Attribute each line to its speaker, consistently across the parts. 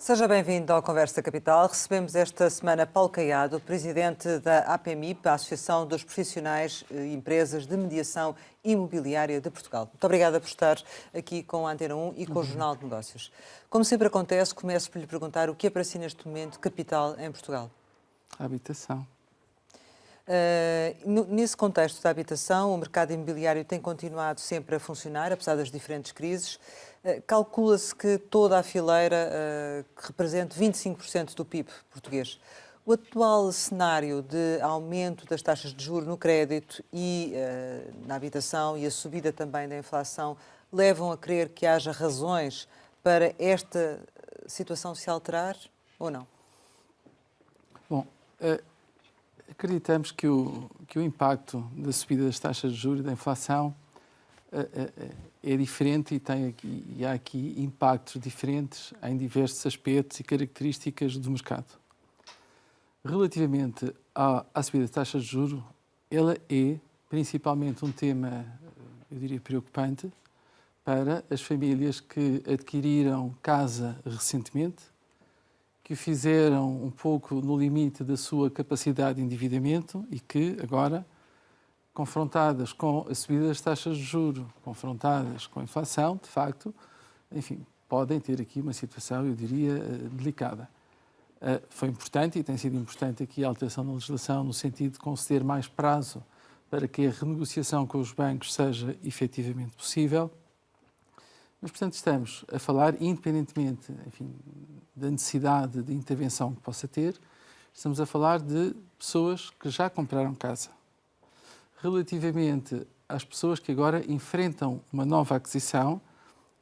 Speaker 1: Seja bem-vindo ao Conversa Capital. Recebemos esta semana Paulo Caiado, presidente da APMIP, a Associação dos Profissionais e Empresas de Mediação Imobiliária de Portugal. Muito obrigada por estar aqui com a Antena 1 e com o Jornal de Negócios. Como sempre acontece, começo por lhe perguntar o que é para si neste momento capital em Portugal?
Speaker 2: A habitação.
Speaker 1: Nesse contexto da habitação, o mercado imobiliário tem continuado sempre a funcionar, apesar das diferentes crises. Calcula-se que toda a fileira, que represente 25% do PIB português. O atual cenário de aumento das taxas de juros no crédito e na habitação e a subida também da inflação levam a crer que haja razões para esta situação se alterar ou não?
Speaker 2: Bom, acreditamos que o impacto da subida das taxas de juros e da inflação é diferente e há aqui impactos diferentes em diversos aspectos e características do mercado. Relativamente à subida das taxas de juros, ela é principalmente um tema, eu diria, preocupante para as famílias que adquiriram casa recentemente, que o fizeram um pouco no limite da sua capacidade de endividamento e que agora, confrontadas com a subida das taxas de juros, confrontadas com a inflação, de facto, enfim, podem ter aqui uma situação, eu diria, delicada. Foi importante e tem sido importante aqui a alteração da legislação no sentido de conceder mais prazo para que a renegociação com os bancos seja efetivamente possível. Mas, portanto, estamos a falar, independentemente, enfim, da necessidade de intervenção que possa ter, estamos a falar de pessoas que já compraram casa. Relativamente às pessoas que agora enfrentam uma nova aquisição,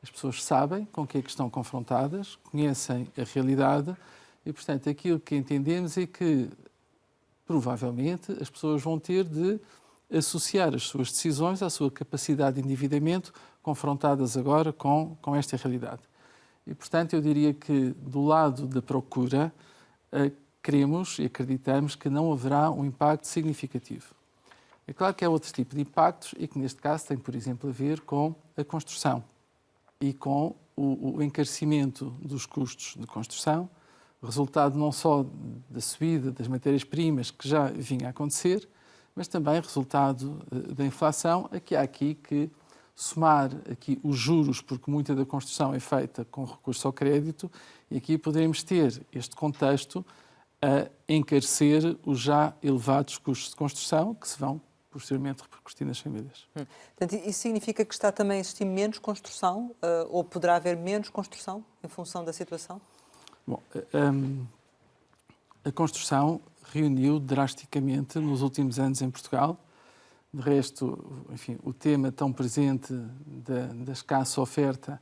Speaker 2: as pessoas sabem com que é que estão confrontadas, conhecem a realidade e, portanto, aquilo que entendemos é que, provavelmente, as pessoas vão ter de associar as suas decisões à sua capacidade de endividamento, confrontadas agora com esta realidade. E, portanto, eu diria que, do lado da procura, queremos e acreditamos que não haverá um impacto significativo. É claro que há outro tipo de impactos e que, neste caso, tem, por exemplo, a ver com a construção e com o encarecimento dos custos de construção, resultado não só da subida das matérias-primas que já vinha a acontecer, mas também resultado da inflação, a que há aqui que somar aqui os juros, porque muita da construção é feita com recurso ao crédito, e aqui poderemos ter este contexto a encarecer os já elevados custos de construção que se vão posteriormente repercutir nas famílias.
Speaker 1: Portanto, isso significa que está também a existir menos construção ou poderá haver menos construção em função da situação?
Speaker 2: Bom, a construção reuniu drasticamente nos últimos anos em Portugal. De resto, enfim, o tema tão presente da escassa oferta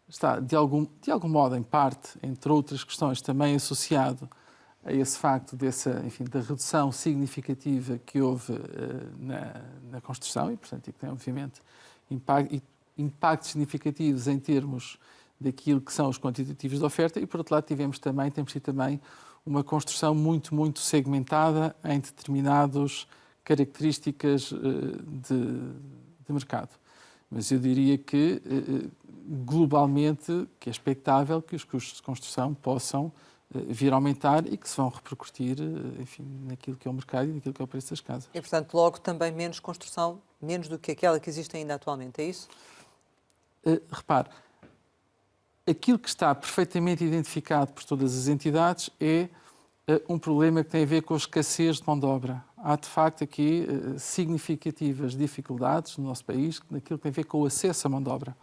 Speaker 2: está, de algum modo, em parte, entre outras questões, também associado a esse facto da redução significativa que houve na construção e, portanto, que tem, obviamente, impactos significativos em termos daquilo que são os quantitativos de oferta e, por outro lado, temos tido também uma construção muito, muito segmentada em determinadas características de mercado. Mas eu diria que, globalmente, que é expectável que os custos de construção possam vir a aumentar e que se vão repercutir, enfim, naquilo que é o mercado e naquilo que é o preço das casas.
Speaker 1: E, portanto, logo também menos construção, menos do que aquela que existe ainda atualmente, é isso?
Speaker 2: Repare, aquilo que está perfeitamente identificado por todas as entidades é um problema que tem a ver com a escassez de mão de obra. Há, de facto, aqui significativas dificuldades no nosso país naquilo que tem a ver com o acesso à mão de obra.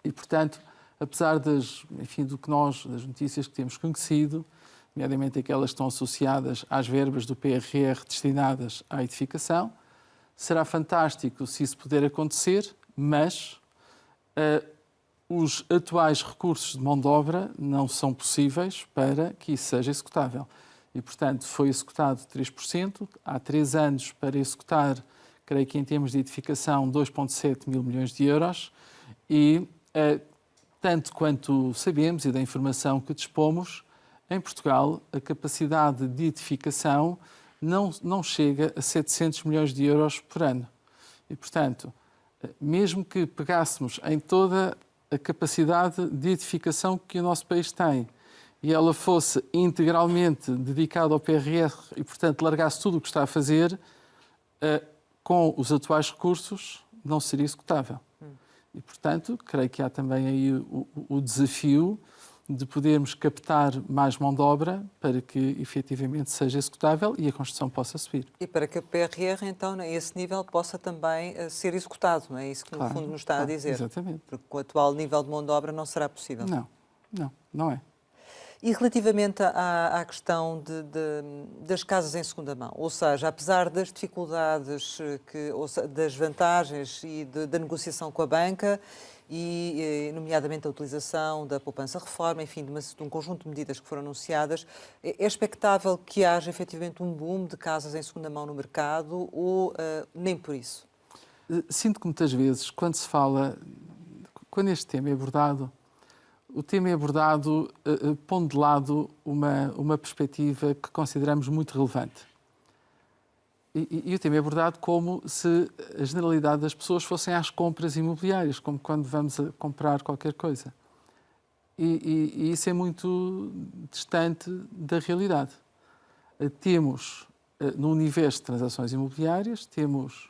Speaker 2: E, portanto, apesar das notícias que temos conhecido, nomeadamente aquelas que estão associadas às verbas do PRR destinadas à edificação, será fantástico se isso puder acontecer, mas os atuais recursos de mão de obra não são possíveis para que isso seja executável. E, portanto, foi executado 3%, há 3 anos para executar, creio que em termos de edificação, 2,7 mil milhões de euros e, tanto quanto sabemos e da informação que dispomos, em Portugal a capacidade de edificação não chega a 700 milhões de euros por ano. E, portanto, mesmo que pegássemos em toda a capacidade de edificação que o nosso país tem e ela fosse integralmente dedicada ao PRR e, portanto, largasse tudo o que está a fazer, com os atuais recursos, não seria executável. E, portanto, creio que há também aí o desafio de podermos captar mais mão de obra para que efetivamente seja executável e a construção possa subir.
Speaker 1: E para que o PRR, então, a esse nível, possa também ser executado, não é isso que, no fundo, nos está a dizer?
Speaker 2: Exatamente.
Speaker 1: Porque com o atual nível de mão de obra não será possível.
Speaker 2: Não é.
Speaker 1: E relativamente à questão das casas em segunda mão, ou seja, apesar das dificuldades, das vantagens e da negociação com a banca, e nomeadamente a utilização da poupança-reforma, enfim, de um conjunto de medidas que foram anunciadas, é expectável que haja efetivamente um boom de casas em segunda mão no mercado ou nem por isso?
Speaker 2: Sinto que muitas vezes, quando este tema é abordado, o tema é abordado pondo de lado uma perspectiva que consideramos muito relevante. E o tema é abordado como se a generalidade das pessoas fossem às compras imobiliárias, como quando vamos a comprar qualquer coisa. E isso é muito distante da realidade. Temos, no universo de transações imobiliárias, temos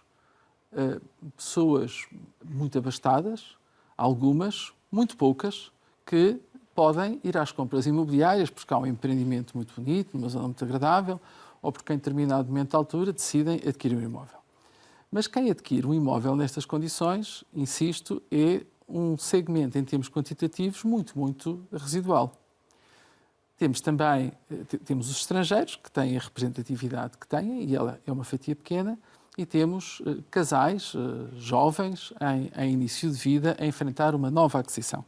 Speaker 2: pessoas muito abastadas, algumas, muito poucas, que podem ir às compras imobiliárias porque há um empreendimento muito bonito, numa zona muito agradável, ou porque em determinado momento de altura decidem adquirir um imóvel. Mas quem adquire um imóvel nestas condições, insisto, é um segmento em termos quantitativos muito, muito residual. Temos também os estrangeiros, que têm a representatividade que têm, e ela é uma fatia pequena, e temos casais jovens em início de vida a enfrentar uma nova aquisição.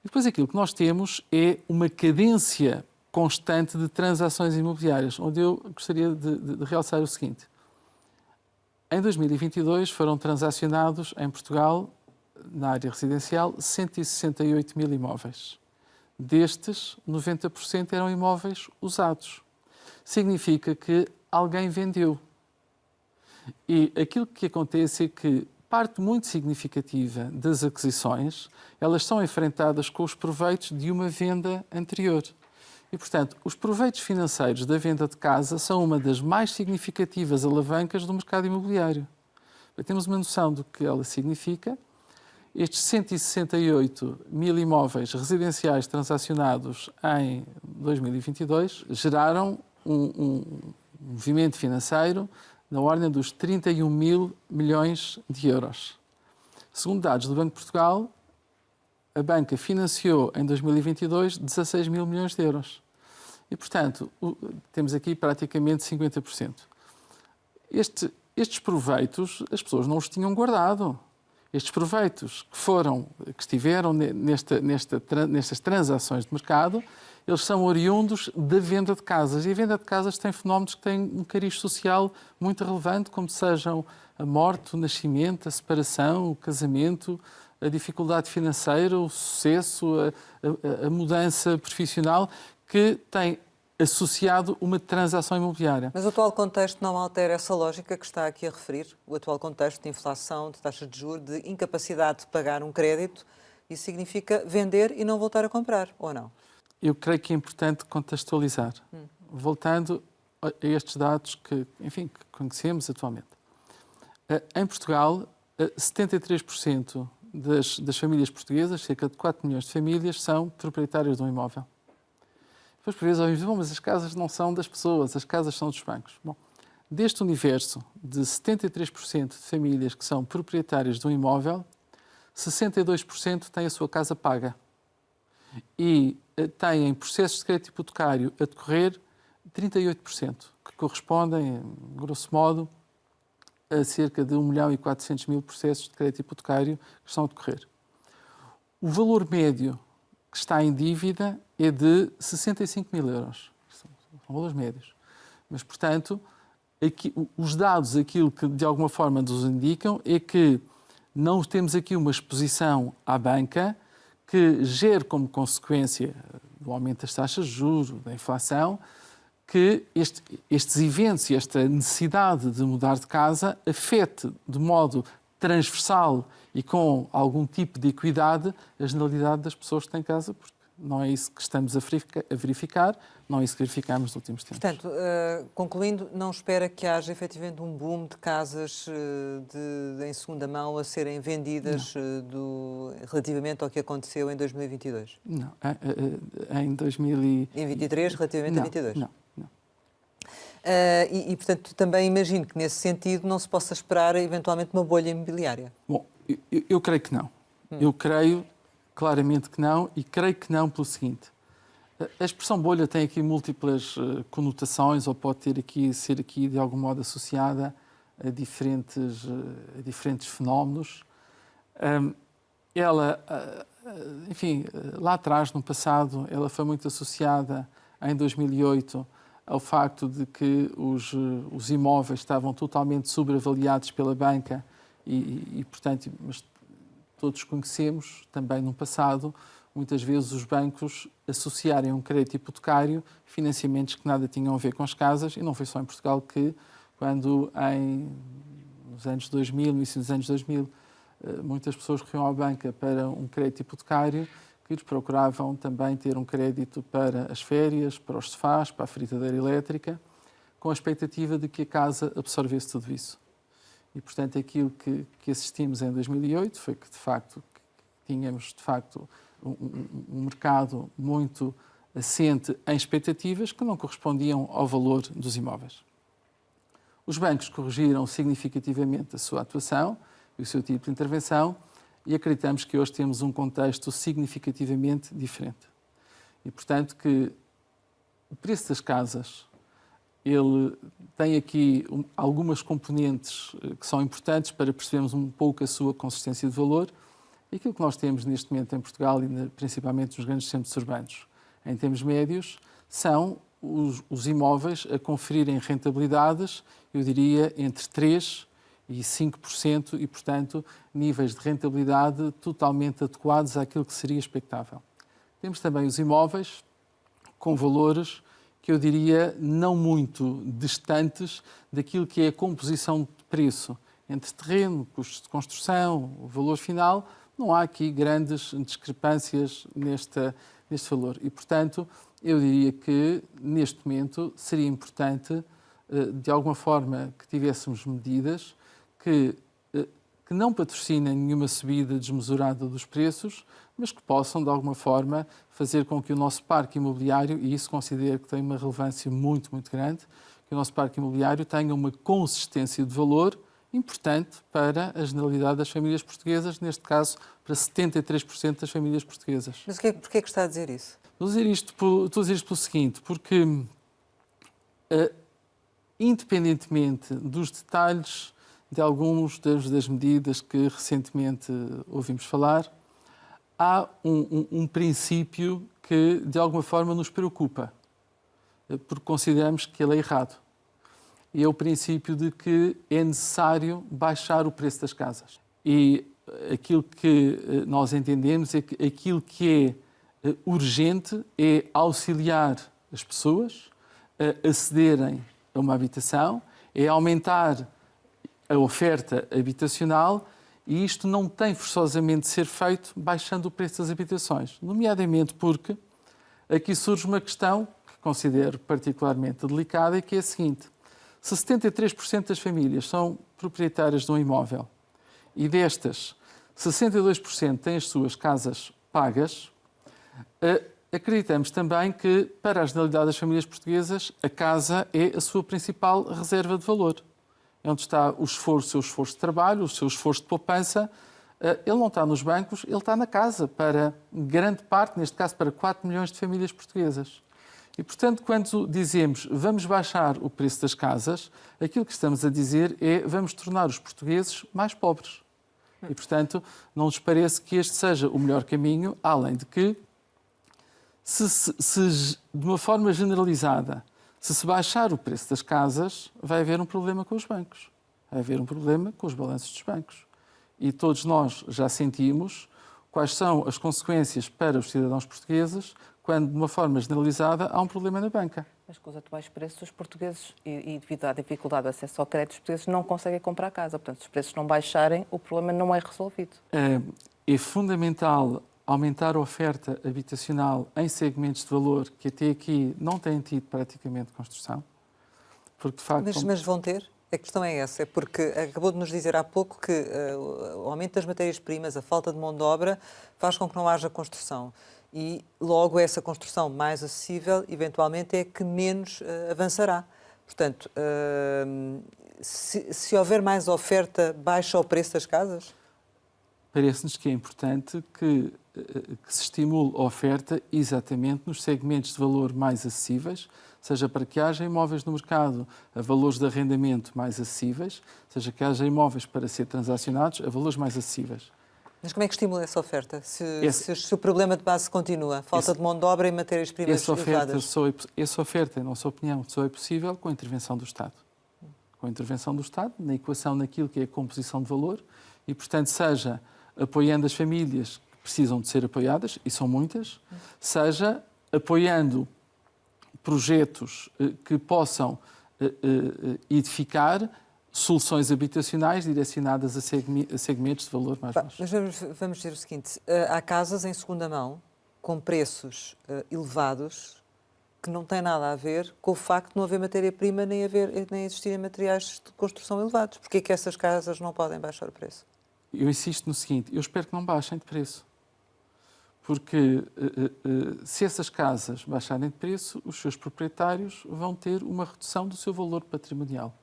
Speaker 2: E depois aquilo que nós temos é uma cadência constante de transações imobiliárias, onde eu gostaria de realçar o seguinte. Em 2022 foram transacionados em Portugal, na área residencial, 168 mil imóveis. Destes, 90% eram imóveis usados. Significa que alguém vendeu. E aquilo que acontece é que parte muito significativa das aquisições, elas são enfrentadas com os proveitos de uma venda anterior. E, portanto, os proveitos financeiros da venda de casa são uma das mais significativas alavancas do mercado imobiliário. Para termos uma noção do que ela significa, estes 168 mil imóveis residenciais transacionados em 2022 geraram um movimento financeiro na ordem dos 31 mil milhões de euros. Segundo dados do Banco de Portugal, a banca financiou em 2022 16 mil milhões de euros. E, portanto, temos aqui praticamente 50%. Estes proveitos, as pessoas não os tinham guardado. Estes proveitos que estiveram nestas transações de mercado, eles são oriundos da venda de casas. E a venda de casas tem fenómenos que têm um cariz social muito relevante, como sejam a morte, o nascimento, a separação, o casamento, a dificuldade financeira, o sucesso, a mudança profissional, que tem associado uma transação imobiliária.
Speaker 1: Mas o atual contexto não altera essa lógica que está aqui a referir? O atual contexto de inflação, de taxa de juros, de incapacidade de pagar um crédito, isso significa vender e não voltar a comprar, ou não?
Speaker 2: Eu creio que é importante contextualizar. Voltando a estes dados que conhecemos atualmente. Em Portugal, 73% das famílias portuguesas, cerca de 4 milhões de famílias, são proprietárias de um imóvel. Depois, por vezes, ouvimos, mas as casas não são das pessoas, as casas são dos bancos. Bom, deste universo de 73% de famílias que são proprietárias de um imóvel, 62% têm a sua casa paga. E têm processos de crédito hipotecário a decorrer 38%, que correspondem, grosso modo, a cerca de 1.400.000 processos de crédito hipotecário que estão a decorrer. O valor médio que está em dívida é de 65 mil euros. São valores médios. Mas, portanto, os dados, aquilo que de alguma forma nos indicam é que não temos aqui uma exposição à banca que gere como consequência do aumento das taxas de juros, da inflação, que estes eventos e esta necessidade de mudar de casa afete de modo transversal e com algum tipo de equidade a generalidade das pessoas que têm casa, porque Não é isso que estamos a verificar, não é isso que verificámos nos últimos tempos.
Speaker 1: Portanto, concluindo, não espera que haja efetivamente um boom de casas em segunda mão a serem vendidas relativamente ao que aconteceu em 2022?
Speaker 2: Não. Em 2023,
Speaker 1: relativamente a 22?
Speaker 2: Não.
Speaker 1: Portanto, também imagino que, nesse sentido, não se possa esperar, eventualmente, uma bolha imobiliária.
Speaker 2: Bom, eu creio que não. Eu creio claramente que não, e creio que não pelo seguinte. A expressão bolha tem aqui múltiplas conotações, ou pode ser aqui de algum modo associada a diferentes fenómenos. Ela, enfim, lá atrás, no passado, ela foi muito associada, em 2008, ao facto de que os imóveis estavam totalmente sobreavaliados pela banca portanto, mas todos conhecemos, também no passado, muitas vezes os bancos associarem a um crédito hipotecário financiamentos que nada tinham a ver com as casas, e não foi só em Portugal que, quando nos anos 2000, no início dos anos 2000, muitas pessoas recorriam à banca para um crédito hipotecário, que eles procuravam também ter um crédito para as férias, para os sofás, para a fritadeira elétrica, com a expectativa de que a casa absorvesse tudo isso. E, portanto, aquilo que assistimos em 2008 foi que, de facto, tínhamos, um mercado muito assente em expectativas que não correspondiam ao valor dos imóveis. Os bancos corrigiram significativamente a sua atuação e o seu tipo de intervenção, e acreditamos que hoje temos um contexto significativamente diferente. E, portanto, que o preço das casas, ele tem aqui algumas componentes que são importantes para percebermos um pouco a sua consistência de valor. E aquilo que nós temos neste momento em Portugal, e principalmente nos grandes centros urbanos, em termos médios, são os imóveis a conferirem rentabilidades, eu diria, entre 3% e 5%, e, portanto, níveis de rentabilidade totalmente adequados àquilo que seria expectável. Temos também os imóveis com valores que eu diria não muito distantes daquilo que é a composição de preço entre terreno, custos de construção, o valor final. Não há aqui grandes discrepâncias neste valor. E, portanto, eu diria que, neste momento, seria importante, de alguma forma, que tivéssemos medidas que não patrocinem nenhuma subida desmesurada dos preços, mas que possam, de alguma forma, fazer com que o nosso parque imobiliário, e isso considero que tem uma relevância muito, muito grande, que o nosso parque imobiliário tenha uma consistência de valor importante para a generalidade das famílias portuguesas, neste caso, para 73% das famílias portuguesas.
Speaker 1: Mas porquê que está a dizer isso?
Speaker 2: Estou a dizer isto pelo seguinte, porque, independentemente dos detalhes de algumas das medidas que recentemente ouvimos falar, há um princípio que, de alguma forma, nos preocupa, porque consideramos que ele é errado. E é o princípio de que é necessário baixar o preço das casas. E aquilo que nós entendemos é que aquilo que é urgente é auxiliar as pessoas a acederem a uma habitação, é aumentar a oferta habitacional, e isto não tem forçosamente de ser feito baixando o preço das habitações, nomeadamente porque aqui surge uma questão que considero particularmente delicada, e que é a seguinte: se 73% das famílias são proprietárias de um imóvel e destas 62% têm as suas casas pagas, acreditamos também que, para a generalidade das famílias portuguesas, a casa é a sua principal reserva de valor. É onde está o seu esforço de trabalho, o seu esforço de poupança. Ele não está nos bancos, ele está na casa, para grande parte, neste caso para 4 milhões de famílias portuguesas. E, portanto, quando dizemos vamos baixar o preço das casas, aquilo que estamos a dizer é vamos tornar os portugueses mais pobres. E, portanto, não nos parece que este seja o melhor caminho, além de que, se de uma forma generalizada, se baixar o preço das casas, vai haver um problema com os bancos. Vai haver um problema com os balanços dos bancos. E todos nós já sentimos quais são as consequências para os cidadãos portugueses quando, de uma forma generalizada, há um problema na banca.
Speaker 3: Mas com os atuais preços, os portugueses, e devido à dificuldade de acesso ao crédito, os portugueses não conseguem comprar casa. Portanto, se os preços não baixarem, o problema não é resolvido.
Speaker 2: É fundamental aumentar a oferta habitacional em segmentos de valor que até aqui não têm tido praticamente construção, porque de facto...
Speaker 1: Mas vão ter? A questão é essa, é porque acabou de nos dizer há pouco que o aumento das matérias-primas, a falta de mão de obra, faz com que não haja construção. E logo essa construção mais acessível, eventualmente, é que menos avançará. Portanto, se houver mais oferta, baixa o preço das casas?
Speaker 2: Parece-nos que é importante que se estimule a oferta exatamente nos segmentos de valor mais acessíveis, seja para que haja imóveis no mercado a valores de arrendamento mais acessíveis, seja que haja imóveis para ser transacionados a valores mais acessíveis.
Speaker 1: Mas como é que estimula essa oferta? Se o problema de base continua, falta de mão de obra e matérias-primas elevadas?
Speaker 2: Essa oferta, na nossa opinião, só é possível com a intervenção do Estado. Com a intervenção do Estado, na equação naquilo que é a composição de valor, e, portanto, seja apoiando as famílias que precisam de ser apoiadas, e são muitas, seja apoiando projetos que possam edificar soluções habitacionais direcionadas a segmentos de valor mais baixos.
Speaker 1: Mas vamos dizer o seguinte, há casas em segunda mão com preços elevados que não têm nada a ver com o facto de não haver matéria-prima nem existirem materiais de construção elevados. Porquê é que essas casas não podem baixar o preço?
Speaker 2: Eu insisto no seguinte, eu espero que não baixem de preço. Porque se essas casas baixarem de preço, os seus proprietários vão ter uma redução do seu valor patrimonial.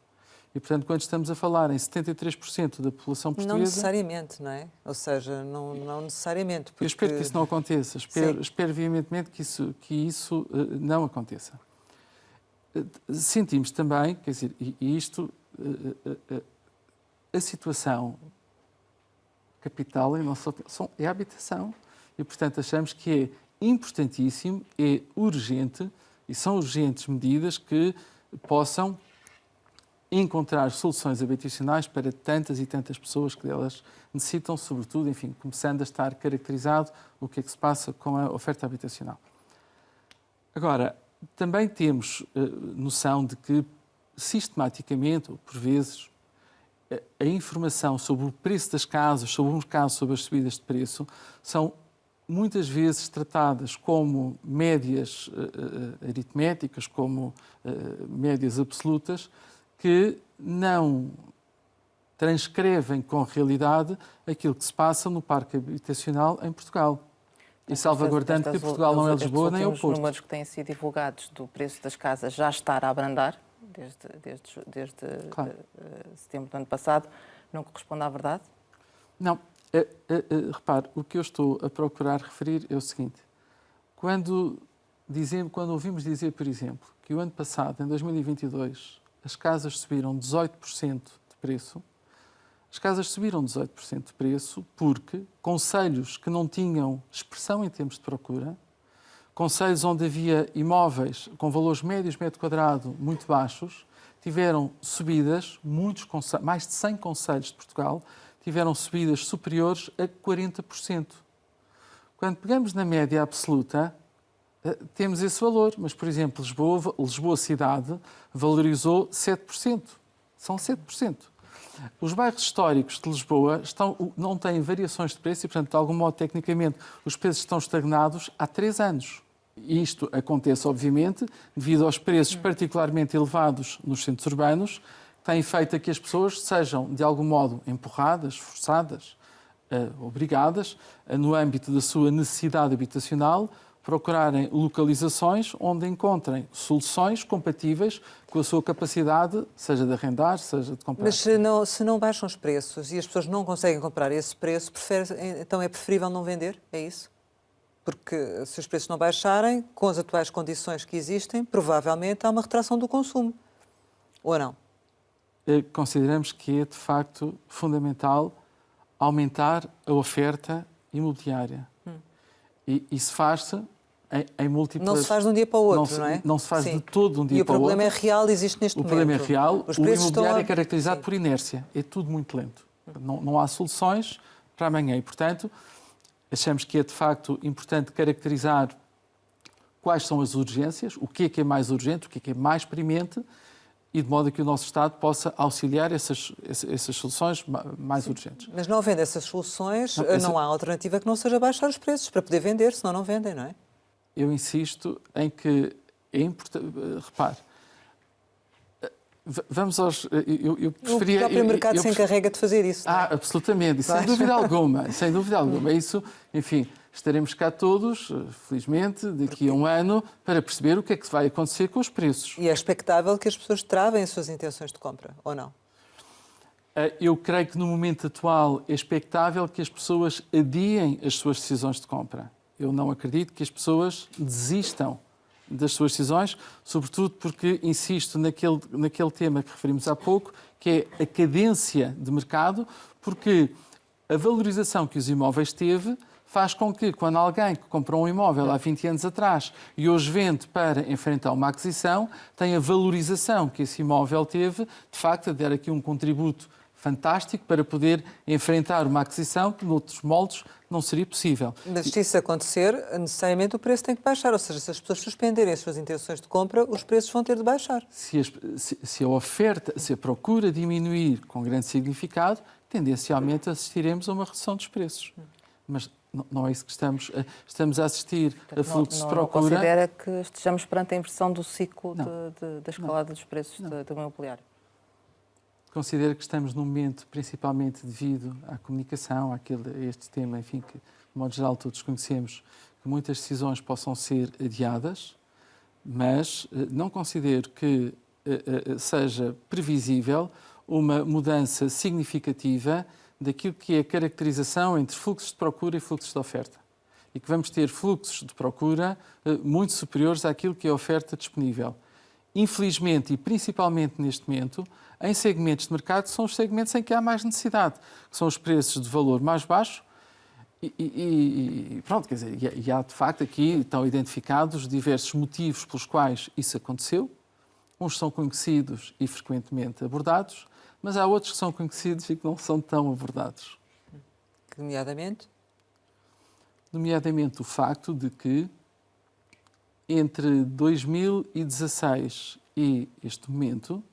Speaker 2: E, portanto, quando estamos a falar em 73% da população portuguesa...
Speaker 1: Não necessariamente, não é? Ou seja, não necessariamente. Porque...
Speaker 2: Eu espero que isso não aconteça. Espero veementemente que isso não aconteça. Sentimos também, quer dizer, a situação capital é a habitação. E, portanto, achamos que é importantíssimo, é urgente, e são urgentes medidas que possam encontrar soluções habitacionais para tantas e tantas pessoas que delas necessitam, sobretudo, enfim, começando a estar caracterizado o que é que se passa com a oferta habitacional. Agora, também temos noção de que, sistematicamente, ou por vezes, a informação sobre o preço das casas, sobre o mercado, sobre as subidas de preço, são muitas vezes tratadas como médias aritméticas, como médias absolutas, que não transcrevem com realidade aquilo que se passa no parque habitacional em Portugal. E salvaguardando que Portugal não é Lisboa nem é o Porto.
Speaker 3: Os números que têm sido divulgados do preço das casas já estar a abrandar, desde setembro do ano passado, não corresponde à verdade?
Speaker 2: Não. Repare, o que eu estou a procurar referir é o seguinte. Quando ouvimos dizer, por exemplo, que o ano passado, em 2022, as casas subiram 18% de preço, as casas subiram 18% de preço porque concelhos que não tinham expressão em termos de procura, concelhos onde havia imóveis com valores médios metro quadrado muito baixos, tiveram subidas, mais de 100 concelhos de Portugal, tiveram subidas superiores a 40%. Quando pegamos na média absoluta, temos esse valor, mas, por exemplo, Lisboa cidade valorizou 7%. São 7%. Os bairros históricos de Lisboa não têm variações de preço e, portanto, de algum modo, tecnicamente, os preços estão estagnados há 3 anos. E isto acontece, obviamente, devido aos preços particularmente elevados nos centros urbanos, tem feito a que as pessoas sejam, de algum modo, empurradas, forçadas, obrigadas, no âmbito da sua necessidade habitacional, procurarem localizações onde encontrem soluções compatíveis com a sua capacidade, seja de arrendar, seja de comprar.
Speaker 1: Mas se não baixam os preços e as pessoas não conseguem comprar esse preço, então é preferível não vender? É isso? Porque se os preços não baixarem, com as atuais condições que existem, provavelmente há uma retração do consumo. Ou não?
Speaker 2: Consideramos que é, de facto, fundamental aumentar a oferta imobiliária. E isso faz-se em múltiplas...
Speaker 1: Não se faz de um dia para o outro, não é?
Speaker 2: Não se faz de todo de um dia para o outro.
Speaker 1: E o problema é real, existe neste momento.
Speaker 2: O problema é real.
Speaker 1: Os
Speaker 2: o
Speaker 1: preços
Speaker 2: imobiliário é caracterizado por inércia. É tudo muito lento. Não há soluções para amanhã. E, portanto, achamos que é, de facto, importante caracterizar quais são as urgências, o que é mais urgente, o que é mais premente, e de modo a que o nosso Estado possa auxiliar essas soluções mais urgentes.
Speaker 1: Mas não havendo essas soluções, não há alternativa que não seja baixar os preços para poder vender, senão não vendem, não é?
Speaker 2: Eu insisto em que é importante. Repare, vamos aos. Eu preferia.
Speaker 1: O próprio mercado se encarrega de fazer isso. Não é?
Speaker 2: Absolutamente, sem dúvida alguma. Sem dúvida alguma. Isso, enfim, estaremos cá todos, felizmente, daqui a um ano, para perceber o que é que vai acontecer com os preços.
Speaker 1: E é expectável que as pessoas travem as suas intenções de compra, ou não?
Speaker 2: Eu creio que no momento atual é expectável que as pessoas adiem as suas decisões de compra. Eu não acredito que as pessoas desistam das suas decisões, sobretudo porque insisto naquele tema que referimos há pouco, que é a cadência de mercado, porque a valorização que os imóveis teve faz com que, quando alguém que comprou um imóvel há 20 anos atrás e hoje vende para enfrentar uma aquisição, tenha a valorização que esse imóvel teve, de facto, a dar aqui um contributo fantástico para poder enfrentar uma aquisição que, noutros moldes, não seria possível.
Speaker 1: Mas se isso acontecer, necessariamente o preço tem que baixar. Ou seja, se as pessoas suspenderem as suas intenções de compra, os preços vão ter de baixar.
Speaker 2: Se a oferta, se a procura diminuir com grande significado, tendencialmente assistiremos a uma redução dos preços. Mas não é isso que estamos a assistir a fluxo de procura.
Speaker 3: Não considera que estejamos perante a inversão do ciclo da escalada dos preços do imobiliário?
Speaker 2: Considero que estamos num momento, principalmente devido à comunicação, a este tema, enfim, que, de modo geral, todos conhecemos, que muitas decisões possam ser adiadas, mas não considero que seja previsível uma mudança significativa daquilo que é a caracterização entre fluxos de procura e fluxos de oferta. E que vamos ter fluxos de procura muito superiores àquilo que é a oferta disponível. Infelizmente, e principalmente neste momento, em segmentos de mercado, são os segmentos em que há mais necessidade, que são os preços de valor mais baixo pronto, quer dizer, e há de facto aqui, estão identificados diversos motivos pelos quais isso aconteceu. Uns são conhecidos e frequentemente abordados, mas há outros que são conhecidos e que não são tão abordados.
Speaker 1: Nomeadamente?
Speaker 2: Nomeadamente o facto de que entre 2016 e este momento,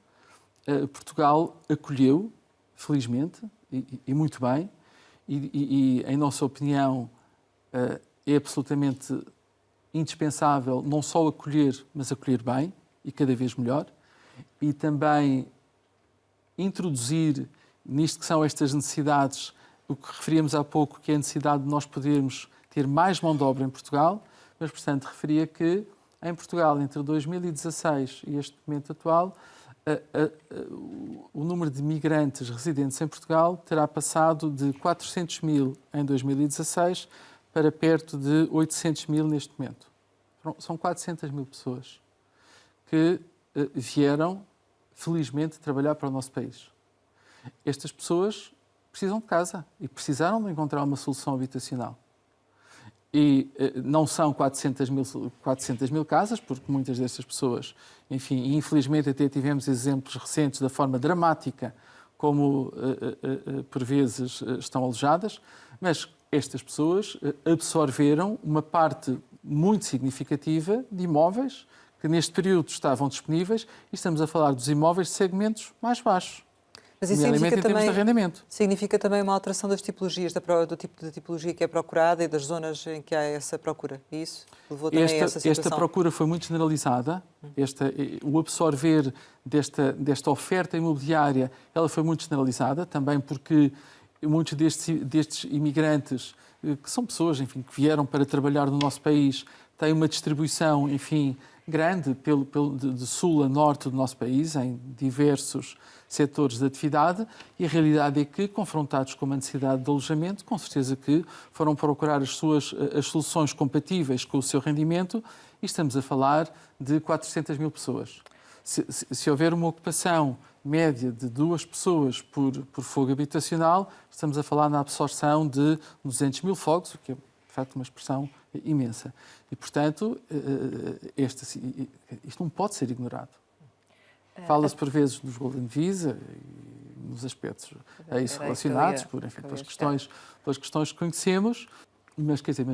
Speaker 2: Portugal acolheu, felizmente, e muito bem, e em nossa opinião é absolutamente indispensável não só acolher, mas acolher bem e cada vez melhor, e também introduzir nisto que são estas necessidades, o que referíamos há pouco, que é a necessidade de nós podermos ter mais mão de obra em Portugal, mas, portanto, referia que em Portugal, entre 2016 e este momento atual, o número de migrantes residentes em Portugal terá passado de 400 mil em 2016 para perto de 800 mil neste momento. São 400 mil pessoas que vieram, felizmente, trabalhar para o nosso país. Estas pessoas precisam de casa e precisaram de encontrar uma solução habitacional. E não são 400 mil casas, porque muitas destas pessoas, enfim, infelizmente até tivemos exemplos recentes da forma dramática como, por vezes, estão alojadas, mas estas pessoas absorveram uma parte muito significativa de imóveis que neste período estavam disponíveis e estamos a falar dos imóveis de segmentos mais baixos.
Speaker 1: Mas isso significa também uma alteração das tipologias, do tipo de tipologia que é procurada e das zonas em que há essa procura. E isso levou também a essa situação?
Speaker 2: Esta procura foi muito generalizada. O absorver desta oferta imobiliária, ela foi muito generalizada, também porque muitos destes imigrantes, que são pessoas, enfim, que vieram para trabalhar no nosso país, têm uma distribuição, enfim, grande de sul a norte do nosso país, em diversos setores de atividade, e a realidade é que, confrontados com uma necessidade de alojamento, com certeza que foram procurar as soluções compatíveis com o seu rendimento, e estamos a falar de 400 mil pessoas. Se houver uma ocupação média de 2 pessoas por fogo habitacional, estamos a falar na absorção de 200 mil fogos, o que é, de facto, uma expressão imensa. E, portanto, isto não pode ser ignorado. Fala-se, por vezes, dos Golden Visa, nos aspectos a isso relacionados, pelas questões que conhecemos, mas, quer dizer,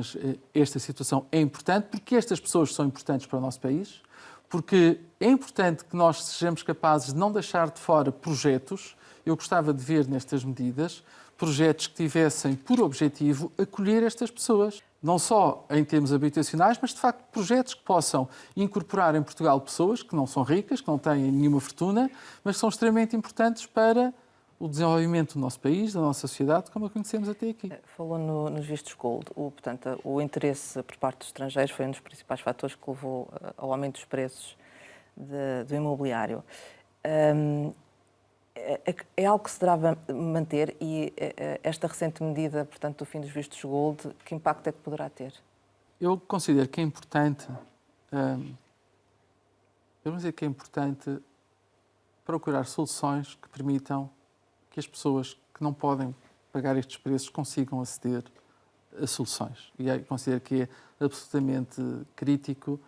Speaker 2: esta situação é importante porque estas pessoas são importantes para o nosso país, porque é importante que nós sejamos capazes de não deixar de fora projetos. Eu gostava de ver nestas medidas projetos que tivessem por objetivo acolher estas pessoas, não só em termos habitacionais, mas de facto projetos que possam incorporar em Portugal pessoas que não são ricas, que não têm nenhuma fortuna, mas que são extremamente importantes para o desenvolvimento do nosso país, da nossa sociedade, como a conhecemos até aqui.
Speaker 3: Falou nos vistos gold. Portanto, o interesse por parte dos estrangeiros foi um dos principais fatores que levou ao aumento dos preços do imobiliário. É algo que se deverá manter e esta recente medida, portanto, do fim dos vistos gold, que impacto é que poderá ter?
Speaker 2: Eu considero que é importante, procurar soluções que permitam que as pessoas que não podem pagar estes preços consigam aceder a soluções. E considero que é absolutamente crítico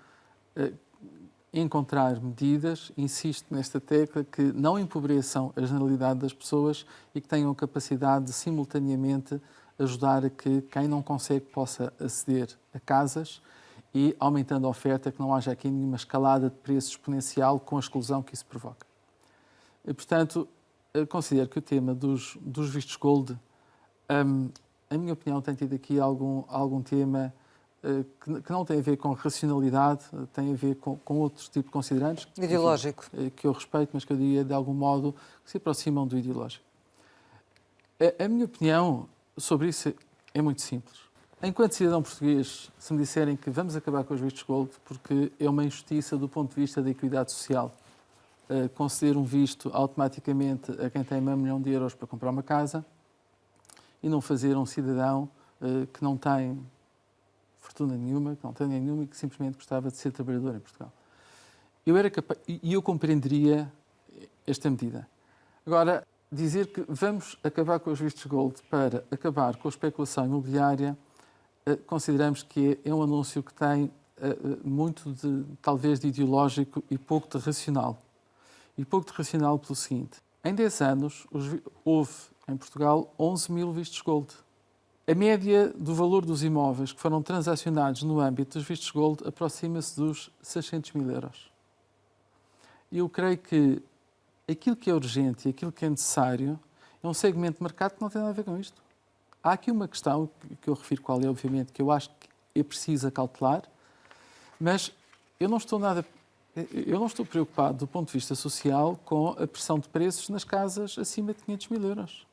Speaker 2: encontrar medidas, insisto nesta tecla, que não empobreçam a generalidade das pessoas e que tenham capacidade de, simultaneamente, ajudar a que quem não consegue possa aceder a casas e, aumentando a oferta, que não haja aqui nenhuma escalada de preços exponencial com a exclusão que isso provoca. E, portanto, considero que o tema dos vistos gold, a minha opinião, tem tido aqui algum tema que não tem a ver com racionalidade, tem a ver com outro tipo de considerantes.
Speaker 1: Ideológico.
Speaker 2: Que eu respeito, mas que eu diria, de algum modo, que se aproximam do ideológico. A minha opinião sobre isso é muito simples. Enquanto cidadão português, se me disserem que vamos acabar com os vistos gold, porque é uma injustiça do ponto de vista da equidade social, conceder um visto automaticamente a quem tem €1 milhão para comprar uma casa e não fazer a um cidadão que não tem fortuna nenhuma, que não tem nenhuma e que simplesmente gostava de ser trabalhador em Portugal. Eu compreenderia esta medida. Agora, dizer que vamos acabar com os vistos gold para acabar com a especulação imobiliária, consideramos que é um anúncio que tem muito talvez de ideológico e pouco de racional. E pouco de racional pelo seguinte: em 10 anos houve em Portugal 11 mil vistos gold. A média do valor dos imóveis que foram transacionados no âmbito dos vistos gold aproxima-se dos €600.000. Eu creio que aquilo que é urgente e aquilo que é necessário é um segmento de mercado que não tem nada a ver com isto. Há aqui uma questão, que eu refiro qual é, obviamente, que eu acho que é preciso acautelar, mas eu não estou preocupado do ponto de vista social com a pressão de preços nas casas acima de €500.000.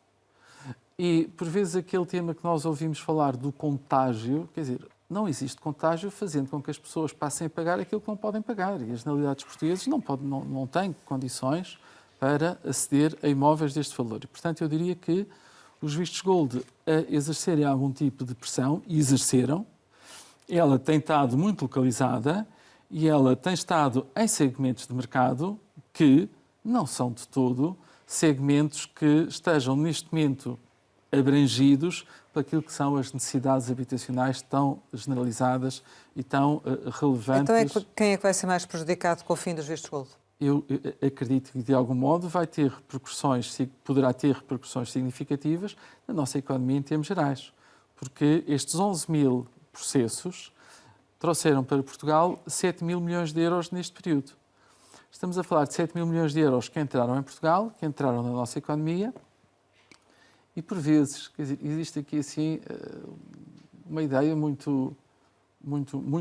Speaker 2: E, por vezes, aquele tema que nós ouvimos falar do contágio, quer dizer, não existe contágio fazendo com que as pessoas passem a pagar aquilo que não podem pagar. E as generalidades portuguesas não têm condições para aceder a imóveis deste valor. E, portanto, eu diria que os vistos gold a exercerem algum tipo de pressão, e exerceram, ela tem estado muito localizada e ela tem estado em segmentos de mercado que não são de todo segmentos que estejam neste momento abrangidos por aquilo que são as necessidades habitacionais tão generalizadas e tão relevantes.
Speaker 1: Então, quem é que vai ser mais prejudicado com o fim dos vistos gold?
Speaker 2: Eu acredito que, de algum modo, poderá ter repercussões significativas na nossa economia em termos gerais, porque estes 11 mil processos trouxeram para Portugal 7 mil milhões de euros neste período. Estamos a falar de 7 mil milhões de euros que entraram em Portugal, que entraram na nossa economia, e, por vezes, quer dizer, existe aqui assim uma ideia muito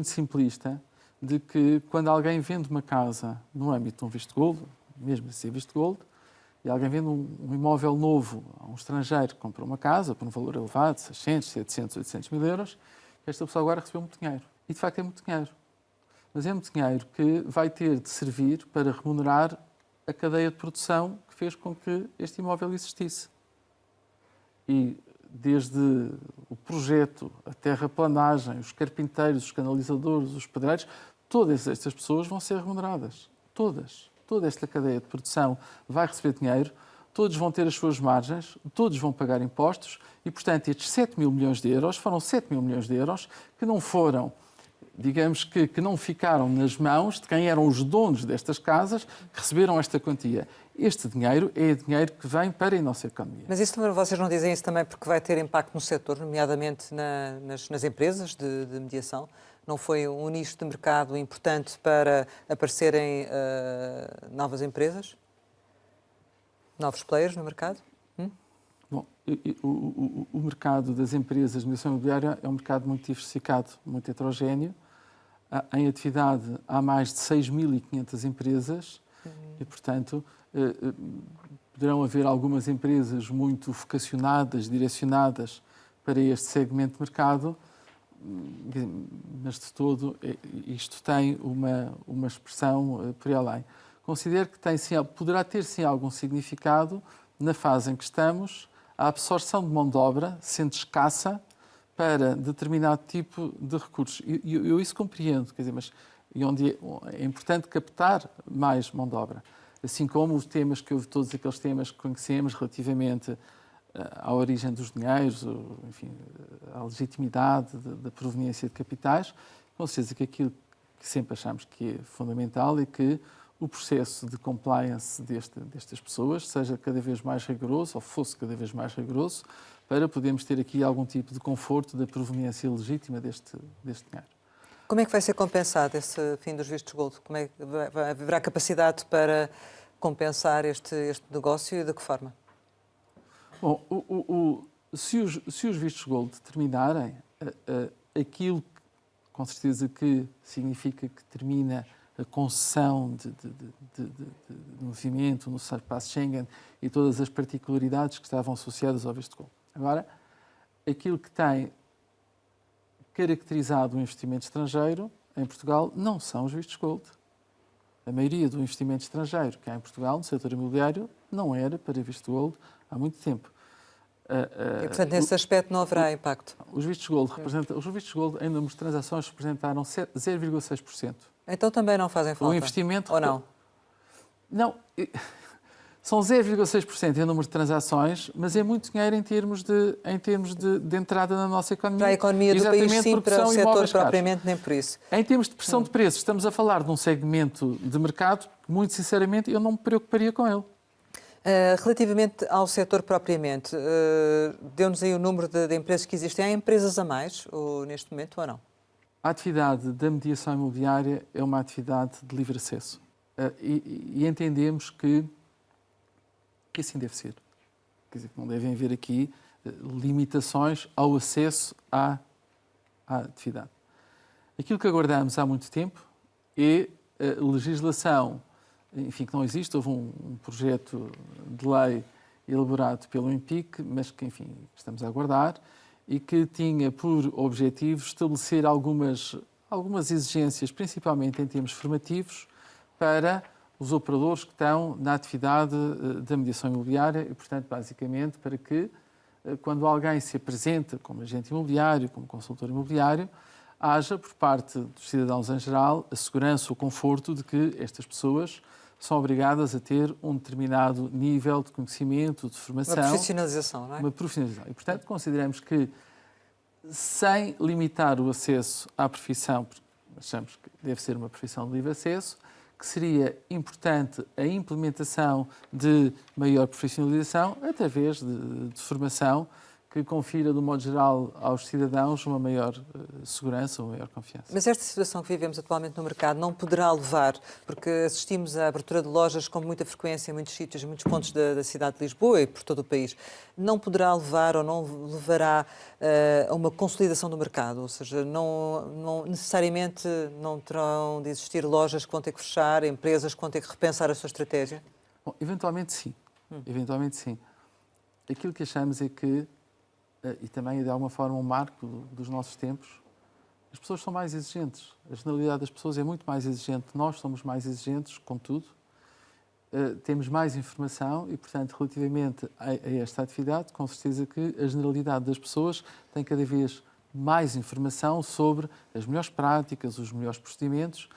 Speaker 2: simplista de que quando alguém vende uma casa no âmbito de um visto gold, mesmo assim visto gold, e alguém vende um imóvel novo a um estrangeiro que comprou uma casa por um valor elevado, 600, 700, 800 mil euros, esta pessoa agora recebeu muito dinheiro. E, de facto, é muito dinheiro. Mas é muito dinheiro que vai ter de servir para remunerar a cadeia de produção que fez com que este imóvel existisse. E desde o projeto, a terraplanagem, os carpinteiros, os canalizadores, os pedreiros, todas estas pessoas vão ser remuneradas. Todas. Toda esta cadeia de produção vai receber dinheiro, todos vão ter as suas margens, todos vão pagar impostos e, portanto, estes 7 mil milhões de euros foram 7 mil milhões de euros que não foram, digamos que não ficaram nas mãos de quem eram os donos destas casas que receberam esta quantia. Este dinheiro é dinheiro que vem para a nossa economia.
Speaker 1: Mas isso, vocês não dizem isso também porque vai ter impacto no setor, nomeadamente nas empresas de mediação? Não foi um nicho de mercado importante para aparecerem novas empresas? Novos players no mercado?
Speaker 2: Bom, o mercado das empresas de mediação imobiliária é um mercado muito diversificado, muito heterogéneo. Em atividade há mais de 6.500 empresas e, portanto, poderão haver algumas empresas muito vocacionadas, direcionadas para este segmento de mercado, mas de todo isto tem uma expressão por aí além. Considero que poderá ter sim algum significado na fase em que estamos a absorção de mão de obra, sendo escassa, para determinado tipo de recursos. Eu isso compreendo, quer dizer, mas onde é importante captar mais mão de obra. Assim como os temas todos aqueles temas que conhecemos relativamente à origem dos dinheiros, enfim, à legitimidade da proveniência de capitais, com certeza que aquilo que sempre achamos que é fundamental é que o processo de compliance destas pessoas seja cada vez mais rigoroso, ou fosse cada vez mais rigoroso, para podermos ter aqui algum tipo de conforto da proveniência legítima deste dinheiro.
Speaker 1: Como é que vai ser compensado esse fim dos vistos gold? Haverá capacidade para compensar este negócio e de que forma?
Speaker 2: Bom, se os vistos gold terminarem, aquilo com certeza que significa que termina a concessão de movimento no espaço Schengen e todas as particularidades que estavam associadas ao visto gold. Agora, aquilo que tem caracterizado o investimento estrangeiro em Portugal não são os vistos gold. A maioria do investimento estrangeiro que há em Portugal, no setor imobiliário, não era para visto gold há muito tempo.
Speaker 1: E, portanto, nesse aspecto não haverá impacto?
Speaker 2: Os vistos gold em números de transações representaram 0,6%.
Speaker 1: Então também não fazem falta?
Speaker 2: O investimento...
Speaker 1: Ou não?
Speaker 2: Não. São 0,6% em número de transações, mas é muito dinheiro em termos de entrada na nossa economia.
Speaker 1: Para a economia do país, sim, para o setor propriamente, nem por isso.
Speaker 2: Em termos de pressão de preços, estamos a falar de um segmento de mercado que, muito sinceramente, eu não me preocuparia com ele.
Speaker 1: Relativamente ao setor propriamente, deu-nos aí o número de empresas que existem. Há empresas a mais neste momento ou não?
Speaker 2: A atividade da mediação imobiliária é uma atividade de livre acesso. E entendemos que assim deve ser. Quer dizer, que não devem haver aqui limitações ao acesso à atividade. Aquilo que aguardamos há muito tempo é a legislação, enfim, que não existe. Houve um projeto de lei elaborado pelo INPIC, mas que, enfim, estamos a aguardar, e que tinha por objetivo estabelecer algumas exigências, principalmente em termos formativos, para os operadores que estão na atividade da mediação imobiliária e, portanto, basicamente, para que, quando alguém se apresenta como agente imobiliário, como consultor imobiliário, haja, por parte dos cidadãos em geral, a segurança, o conforto de que estas pessoas são obrigadas a ter um determinado nível de conhecimento, de formação.
Speaker 1: Uma profissionalização, não é?
Speaker 2: Uma profissionalização. E, portanto, consideramos que, sem limitar o acesso à profissão, porque achamos que deve ser uma profissão de livre acesso, que seria importante a implementação de maior profissionalização através de formação que confira, de um modo geral, aos cidadãos uma maior segurança, uma maior confiança.
Speaker 1: Mas esta situação que vivemos atualmente no mercado não poderá levar, porque assistimos à abertura de lojas com muita frequência em muitos sítios, em muitos pontos da cidade de Lisboa e por todo o país, não poderá levar ou não levará a uma consolidação do mercado? Ou seja, não necessariamente não terão de existir lojas que vão ter que fechar, empresas que vão ter que repensar a sua estratégia?
Speaker 2: Bom, eventualmente sim. Eventualmente sim. Aquilo que achamos é que, e também é de alguma forma um marco dos nossos tempos, as pessoas são mais exigentes. A generalidade das pessoas é muito mais exigente. Nós somos mais exigentes, contudo. Temos mais informação e, portanto, relativamente a esta atividade, com certeza que a generalidade das pessoas tem cada vez mais informação sobre as melhores práticas, os melhores procedimentos,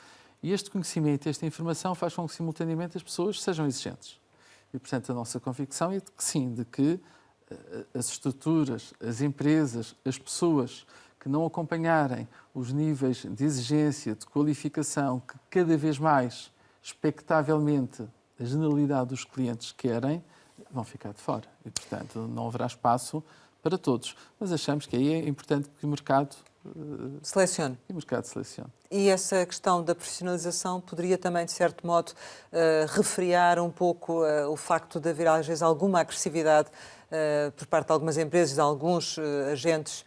Speaker 2: e este conhecimento, esta informação faz com que, simultaneamente, as pessoas sejam exigentes. E, portanto, a nossa convicção é de que sim, de que as estruturas, as empresas, as pessoas que não acompanharem os níveis de exigência, de qualificação que cada vez mais, expectavelmente, a generalidade dos clientes querem, vão ficar de fora. E, portanto, não haverá espaço para todos. Mas achamos que aí é importante que o mercado
Speaker 1: selecione.
Speaker 2: E o mercado selecione.
Speaker 1: E essa questão da profissionalização poderia também, de certo modo, refriar um pouco o facto de haver, às vezes, alguma agressividade por parte de algumas empresas, de alguns agentes,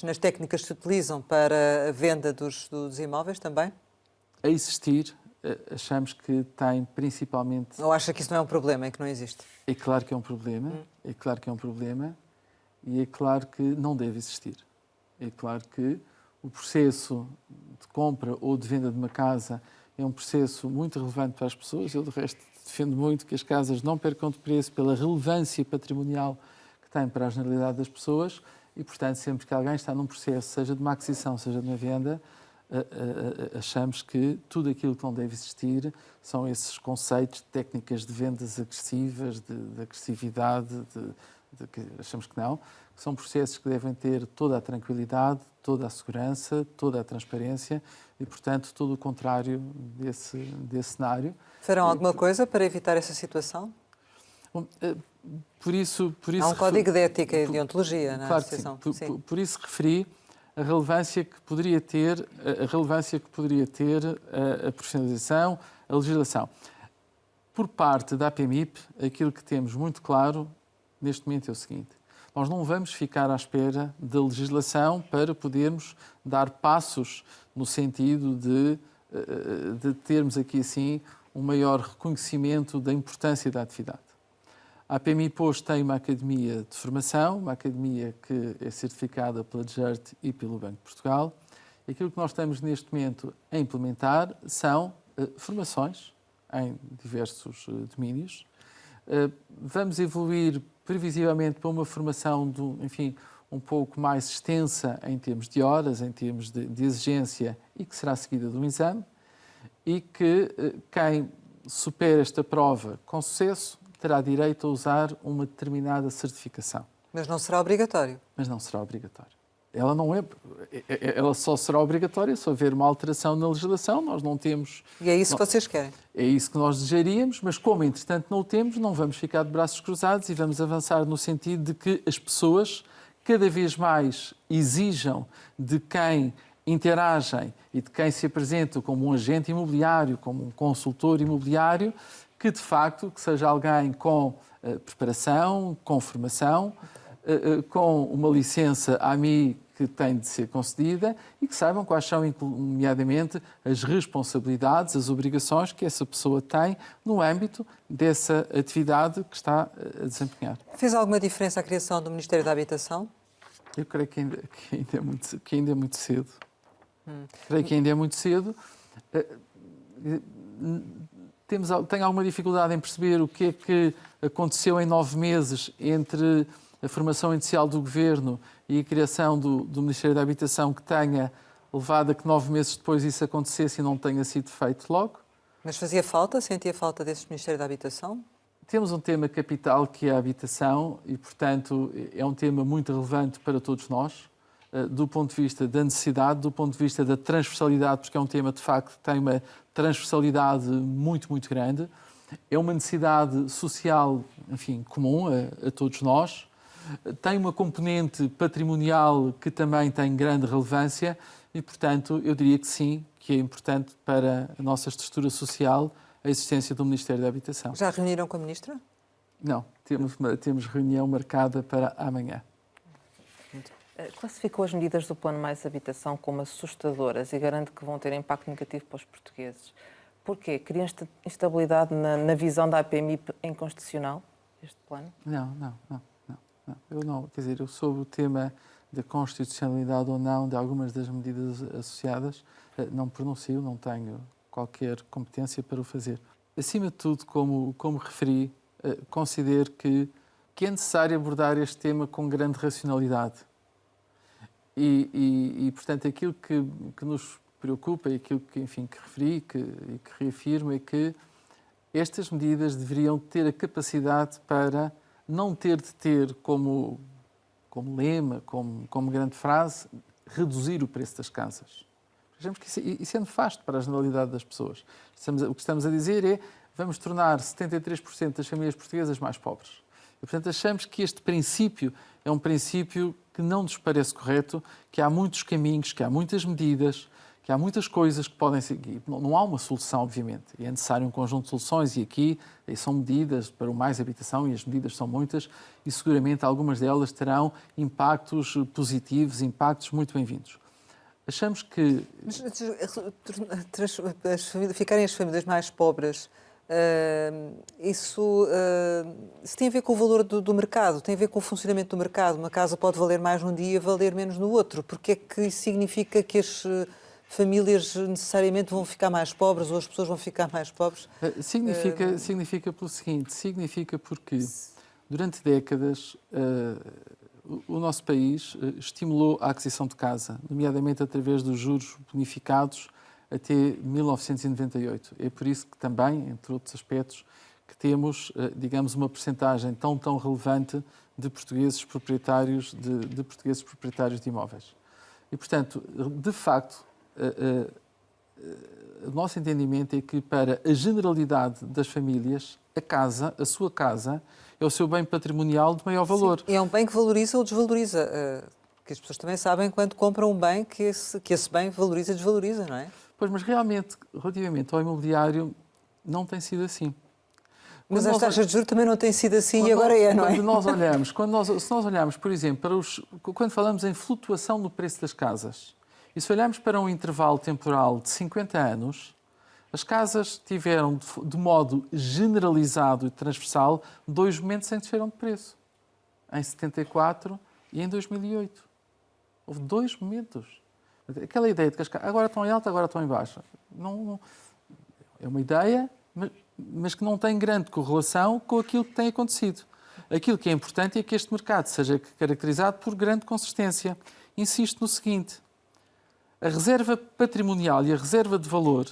Speaker 1: nas técnicas que se utilizam para a venda dos imóveis também?
Speaker 2: A existir, achamos que tem principalmente...
Speaker 1: Ou acha que isso não é um problema, é que não existe?
Speaker 2: É claro que é um problema, é claro que é um problema e é claro que não deve existir. É claro que o processo de compra ou de venda de uma casa é um processo muito relevante para as pessoas. Eu, de resto, defendo muito que as casas não percam de preço pela relevância patrimonial que têm para a generalidade das pessoas e, portanto, sempre que alguém está num processo, seja de uma aquisição, seja de uma venda, achamos que tudo aquilo que não deve existir são esses conceitos de técnicas de vendas agressivas, de agressividade, achamos que não. São processos que devem ter toda a tranquilidade, toda a segurança, toda a transparência e, portanto, todo o contrário desse cenário.
Speaker 1: Farão alguma coisa para evitar essa situação?
Speaker 2: Bom, por isso
Speaker 1: há um código de ética e de ontologia na
Speaker 2: claro
Speaker 1: associação.
Speaker 2: Sim. Por isso referi a relevância que poderia ter a profissionalização, a legislação. Por parte da APMIP, aquilo que temos muito claro neste momento é o seguinte: nós não vamos ficar à espera da legislação para podermos dar passos no sentido de termos aqui, assim, um maior reconhecimento da importância da atividade. A APMIP hoje tem uma academia de formação, uma academia que é certificada pela DGERT e pelo Banco de Portugal. E aquilo que nós estamos neste momento a implementar são formações em diversos domínios. Vamos evoluir previsivelmente para uma formação, um pouco mais extensa em termos de horas, em termos de exigência e que será seguida de um exame e que quem supera esta prova com sucesso terá direito a usar uma determinada certificação.
Speaker 1: Mas não será obrigatório?
Speaker 2: Mas não será obrigatório. Ela só será obrigatória se houver uma alteração na legislação. Nós não temos...
Speaker 1: E é isso que vocês querem?
Speaker 2: É isso que nós desejaríamos, mas como, entretanto, não o temos, não vamos ficar de braços cruzados e vamos avançar no sentido de que as pessoas cada vez mais exijam de quem interagem e de quem se apresenta como um agente imobiliário, como um consultor imobiliário, que, de facto, que seja alguém com preparação, com formação, com uma licença AMI que tem de ser concedida e que saibam quais são, nomeadamente, as responsabilidades, as obrigações que essa pessoa tem no âmbito dessa atividade que está a desempenhar.
Speaker 1: Fez alguma diferença a criação do Ministério da Habitação?
Speaker 2: Eu creio que ainda é muito cedo. Creio que ainda é muito cedo. Tenho alguma dificuldade em perceber o que é que aconteceu em 9 meses entre a formação inicial do Governo e a criação do Ministério da Habitação que tenha levado a que 9 meses depois isso acontecesse e não tenha sido feito logo.
Speaker 1: Mas fazia falta? Sentia falta desse Ministério da Habitação?
Speaker 2: Temos um tema capital que é a habitação e, portanto, é um tema muito relevante para todos nós, do ponto de vista da necessidade, do ponto de vista da transversalidade, porque é um tema, de facto, que tem uma transversalidade muito, muito grande. É uma necessidade social, comum a todos nós. Tem uma componente patrimonial que também tem grande relevância e, portanto, eu diria que sim, que é importante para a nossa estrutura social a existência do Ministério da Habitação.
Speaker 1: Já reuniram com a Ministra?
Speaker 2: Não, temos reunião marcada para amanhã.
Speaker 3: Classificou as medidas do Plano Mais Habitação como assustadoras e garante que vão ter impacto negativo para os portugueses. Porquê? Cria instabilidade na visão da APMIP inconstitucional, este plano?
Speaker 2: Não. Eu sobre o tema da constitucionalidade ou não de algumas das medidas associadas, não pronuncio, não tenho qualquer competência para o fazer. Acima de tudo, como referi, considero que é necessário abordar este tema com grande racionalidade. E portanto, aquilo que nos preocupa e aquilo que referi e que reafirmo é que estas medidas deveriam ter a capacidade para não ter de ter como lema, como grande frase, reduzir o preço das casas. Achamos que isso é nefasto para a generalidade das pessoas. O que estamos a dizer é vamos tornar 73% das famílias portuguesas mais pobres. E, portanto, achamos que este princípio é um princípio que não nos parece correto, que há muitos caminhos, que há muitas medidas, que há muitas coisas que podem seguir. Não há uma solução, obviamente. É necessário um conjunto de soluções e aqui são medidas para o mais habitação e as medidas são muitas e seguramente algumas delas terão impactos positivos, impactos muito bem-vindos. Achamos que...
Speaker 1: Mas, ficarem as famílias mais pobres, isso tem a ver com o valor do mercado, tem a ver com o funcionamento do mercado. Uma casa pode valer mais num dia, valer menos no outro. Porque é que isso significa que as famílias necessariamente vão ficar mais pobres ou as pessoas vão ficar mais pobres?
Speaker 2: Significa pelo seguinte, significa porque durante décadas o nosso país estimulou a aquisição de casa, nomeadamente através dos juros bonificados até 1998. É por isso que também, entre outros aspectos, que temos, digamos, uma percentagem tão relevante de portugueses proprietários de imóveis. E, portanto, de facto, o nosso entendimento é que para a generalidade das famílias, a sua casa, é o seu bem patrimonial de maior valor.
Speaker 1: Sim, e é um bem que valoriza ou desvaloriza. Que as pessoas também sabem quando compram um bem que esse bem valoriza ou desvaloriza, não é?
Speaker 2: Pois, mas realmente, relativamente ao imobiliário, não tem sido assim.
Speaker 1: Mas as taxas de juros também não têm sido assim e agora é, não é?
Speaker 2: Se nós olharmos, por exemplo, quando falamos em flutuação no preço das casas, e se olharmos para um intervalo temporal de 50 anos, as casas tiveram, de modo generalizado e transversal, 2 momentos em que desceram de preço. Em 74 e em 2008. Houve 2 momentos. Aquela ideia de que as casas agora estão em alta, agora estão em baixa. Não, é uma ideia, mas que não tem grande correlação com aquilo que tem acontecido. Aquilo que é importante é que este mercado seja caracterizado por grande consistência. Insisto no seguinte: a reserva patrimonial e a reserva de valor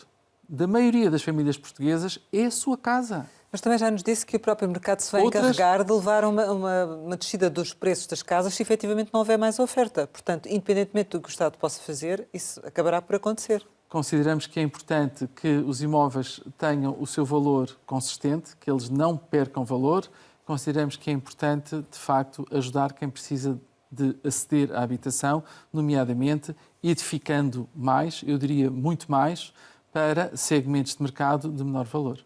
Speaker 2: da maioria das famílias portuguesas é a sua casa.
Speaker 1: Mas também já nos disse que o próprio mercado se vai encarregar de levar uma descida dos preços das casas se efetivamente não houver mais oferta. Portanto, independentemente do que o Estado possa fazer, isso acabará por acontecer.
Speaker 2: Consideramos que é importante que os imóveis tenham o seu valor consistente, que eles não percam valor. Consideramos que é importante, de facto, ajudar quem precisa de aceder à habitação, nomeadamente edificando mais, eu diria muito mais, para segmentos de mercado de menor valor.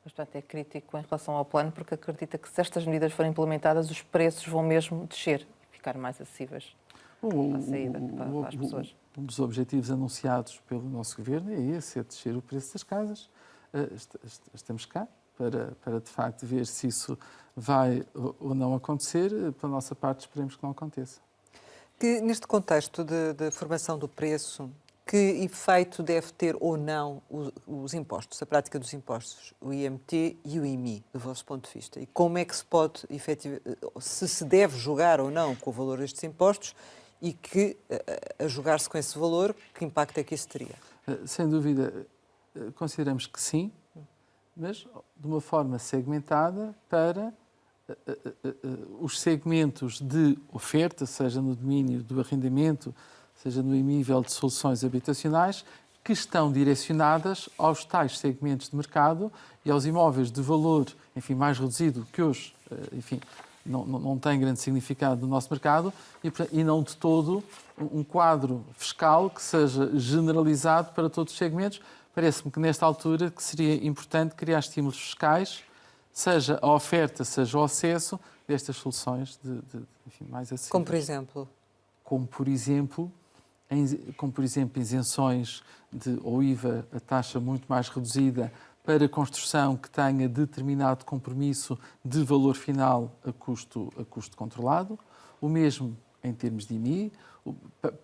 Speaker 3: Mas, portanto, é crítico em relação ao plano porque acredita que se estas medidas forem implementadas, os preços vão mesmo descer e ficar mais acessíveis à saída para as pessoas.
Speaker 2: Um dos objetivos anunciados pelo nosso Governo é esse, é descer o preço das casas. Estamos cá para de facto ver se isso vai ou não acontecer. Pela nossa parte, esperemos que não aconteça.
Speaker 1: Que, neste contexto de formação do preço, que efeito deve ter ou não os impostos, a prática dos impostos, o IMT e o IMI, do vosso ponto de vista? E como é que se pode, se deve jogar ou não com o valor destes impostos e que, a jogar-se com esse valor, que impacto é que isso teria?
Speaker 2: Sem dúvida, consideramos que sim, mas de uma forma segmentada para os segmentos de oferta, seja no domínio do arrendamento, seja no nível de soluções habitacionais, que estão direcionadas aos tais segmentos de mercado e aos imóveis de valor, enfim, mais reduzido, que hoje, enfim, não tem grande significado no nosso mercado e não de todo um quadro fiscal que seja generalizado para todos os segmentos. Parece-me que nesta altura que seria importante criar estímulos fiscais, seja a oferta, seja o acesso destas soluções enfim, mais acessíveis.
Speaker 1: Como por exemplo?
Speaker 2: Como por exemplo isenções ou IVA a taxa muito mais reduzida para construção que tenha determinado compromisso de valor final a custo controlado, o mesmo em termos de IMI,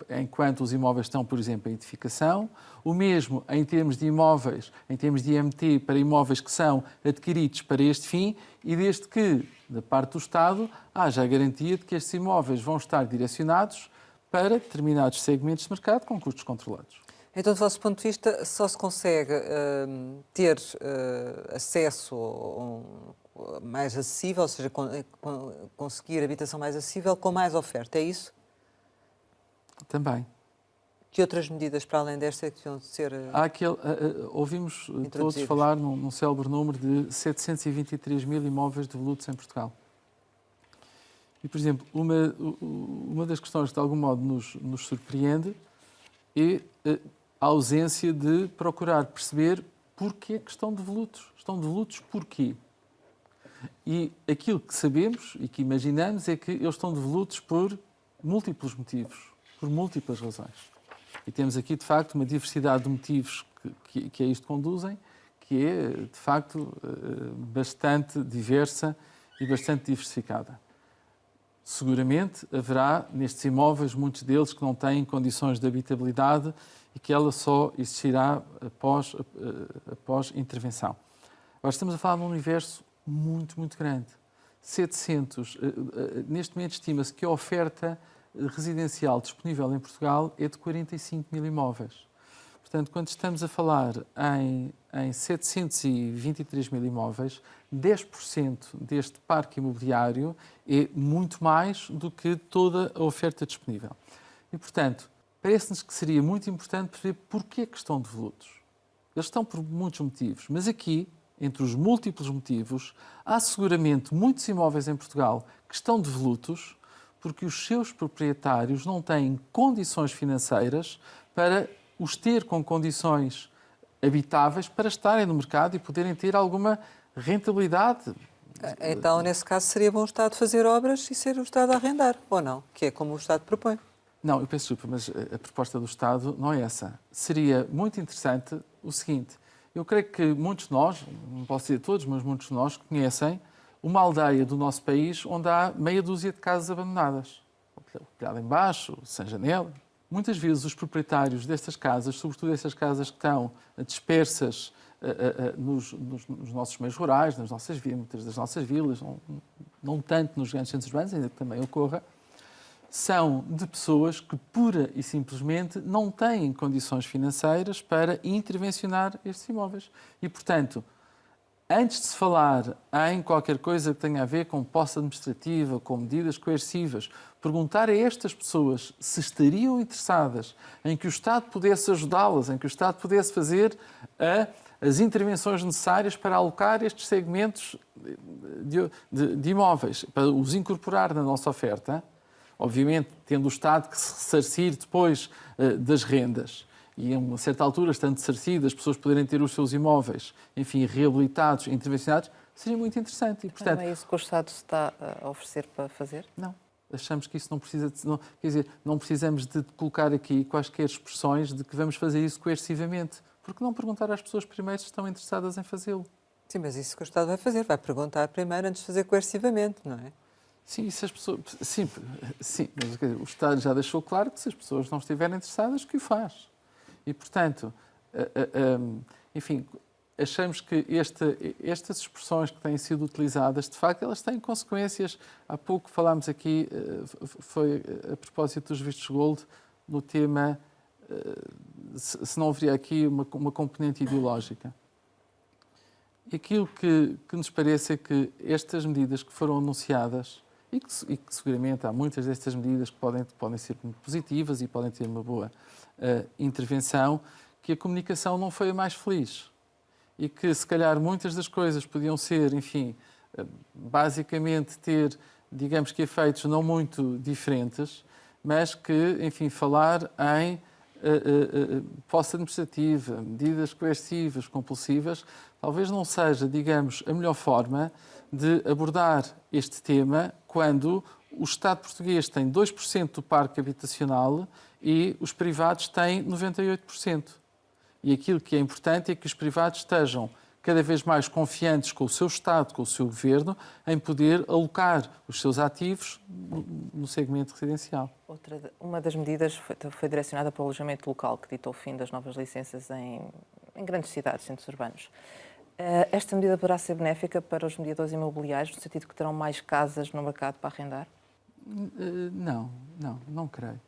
Speaker 2: enquanto os imóveis estão, por exemplo, em edificação, o mesmo em termos de imóveis, em termos de IMT para imóveis que são adquiridos para este fim e desde que, da parte do Estado, haja a garantia de que estes imóveis vão estar direcionados para determinados segmentos de mercado com custos controlados.
Speaker 1: Então, do vosso ponto de vista, só se consegue ter acesso mais acessível, ou seja, conseguir habitação mais acessível com mais oferta, é isso?
Speaker 2: Também.
Speaker 1: Que outras medidas, para além desta, que vão ser
Speaker 2: ouvimos todos falar num célebre número de 723 mil imóveis devolutos em Portugal. E, por exemplo, uma das questões que de algum modo nos surpreende é a ausência de procurar perceber porquê que estão devolutos. Estão devolutos porquê? E aquilo que sabemos e que imaginamos é que eles estão devolutos por múltiplos motivos, por múltiplas razões. E temos aqui, de facto, uma diversidade de motivos que a isto conduzem, que é, de facto, bastante diversa e bastante diversificada. Seguramente haverá nestes imóveis, muitos deles que não têm condições de habitabilidade e que ela só existirá após intervenção. Agora, estamos a falar de um universo muito, muito grande. 700, neste momento estima-se que a oferta residencial disponível em Portugal é de 45 mil imóveis. Portanto, quando estamos a falar em 723 mil imóveis, 10% deste parque imobiliário é muito mais do que toda a oferta disponível. E, portanto, parece-nos que seria muito importante perceber porquê que estão devolutos. Eles estão por muitos motivos, mas aqui, entre os múltiplos motivos, há seguramente muitos imóveis em Portugal que estão devolutos porque os seus proprietários não têm condições financeiras para os ter com condições habitáveis para estarem no mercado e poderem ter alguma rentabilidade.
Speaker 1: Então, nesse caso, seria bom o Estado fazer obras e ser o Estado a arrendar, ou não? Que é como o Estado propõe.
Speaker 2: Não, eu peço desculpa, mas a proposta do Estado não é essa. Seria muito interessante o seguinte: eu creio que muitos de nós, não posso dizer todos, mas muitos de nós conhecem uma aldeia do nosso país onde há meia dúzia de casas abandonadas. O Telhado em Baixo, o Sem Janela. Muitas vezes os proprietários destas casas, sobretudo essas casas que estão dispersas nos nossos meios rurais, muitas das nossas vilas, não tanto nos grandes centros urbanos, ainda que também ocorra, são de pessoas que pura e simplesmente não têm condições financeiras para intervencionar estes imóveis. E, portanto, antes de se falar em qualquer coisa que tenha a ver com posse administrativa, com medidas coercivas, perguntar a estas pessoas se estariam interessadas em que o Estado pudesse ajudá-las, em que o Estado pudesse fazer as intervenções necessárias para alocar estes segmentos de imóveis, para os incorporar na nossa oferta, obviamente tendo o Estado que se ressarcir depois das rendas. E, a uma certa altura, estando ressarcidas, as pessoas poderem ter os seus imóveis, enfim, reabilitados, intervencionados, seria muito interessante. E, portanto,
Speaker 3: não é isso que o Estado está a oferecer para fazer?
Speaker 2: Não. Achamos que isso não precisa de... quer dizer, não precisamos de colocar aqui quaisquer expressões de que vamos fazer isso coercivamente. Porque não perguntar às pessoas primeiro se estão interessadas em fazê-lo?
Speaker 1: Sim, mas isso que o Estado vai fazer. Vai perguntar primeiro antes de fazer coercivamente, não é?
Speaker 2: Sim, se as pessoas... Sim, mas quer dizer, o Estado já deixou claro que se as pessoas não estiverem interessadas, que o faz. E, portanto, enfim, achamos que estas expressões que têm sido utilizadas, de facto, elas têm consequências. Há pouco falámos aqui, foi a propósito dos vistos gold, no tema se não haveria aqui uma componente ideológica. E aquilo que nos parece é que estas medidas que foram anunciadas, e que seguramente há muitas destas medidas que podem ser muito positivas e podem ter uma boa intervenção, que a comunicação não foi a mais feliz. E que, se calhar, muitas das coisas podiam ser, enfim, basicamente ter, digamos que, efeitos não muito diferentes, mas que, enfim, falar em posse administrativa, medidas coercivas, compulsivas, talvez não seja, digamos, a melhor forma de abordar este tema quando o Estado português tem 2% do parque habitacional e os privados têm 98%. E aquilo que é importante é que os privados estejam cada vez mais confiantes com o seu Estado, com o seu Governo, em poder alocar os seus ativos no segmento residencial.
Speaker 3: Uma das medidas foi direcionada para o alojamento local, que ditou o fim das novas licenças em grandes cidades, centros urbanos. Esta medida poderá ser benéfica para os mediadores imobiliários, no sentido que terão mais casas no mercado para arrendar?
Speaker 2: Não creio.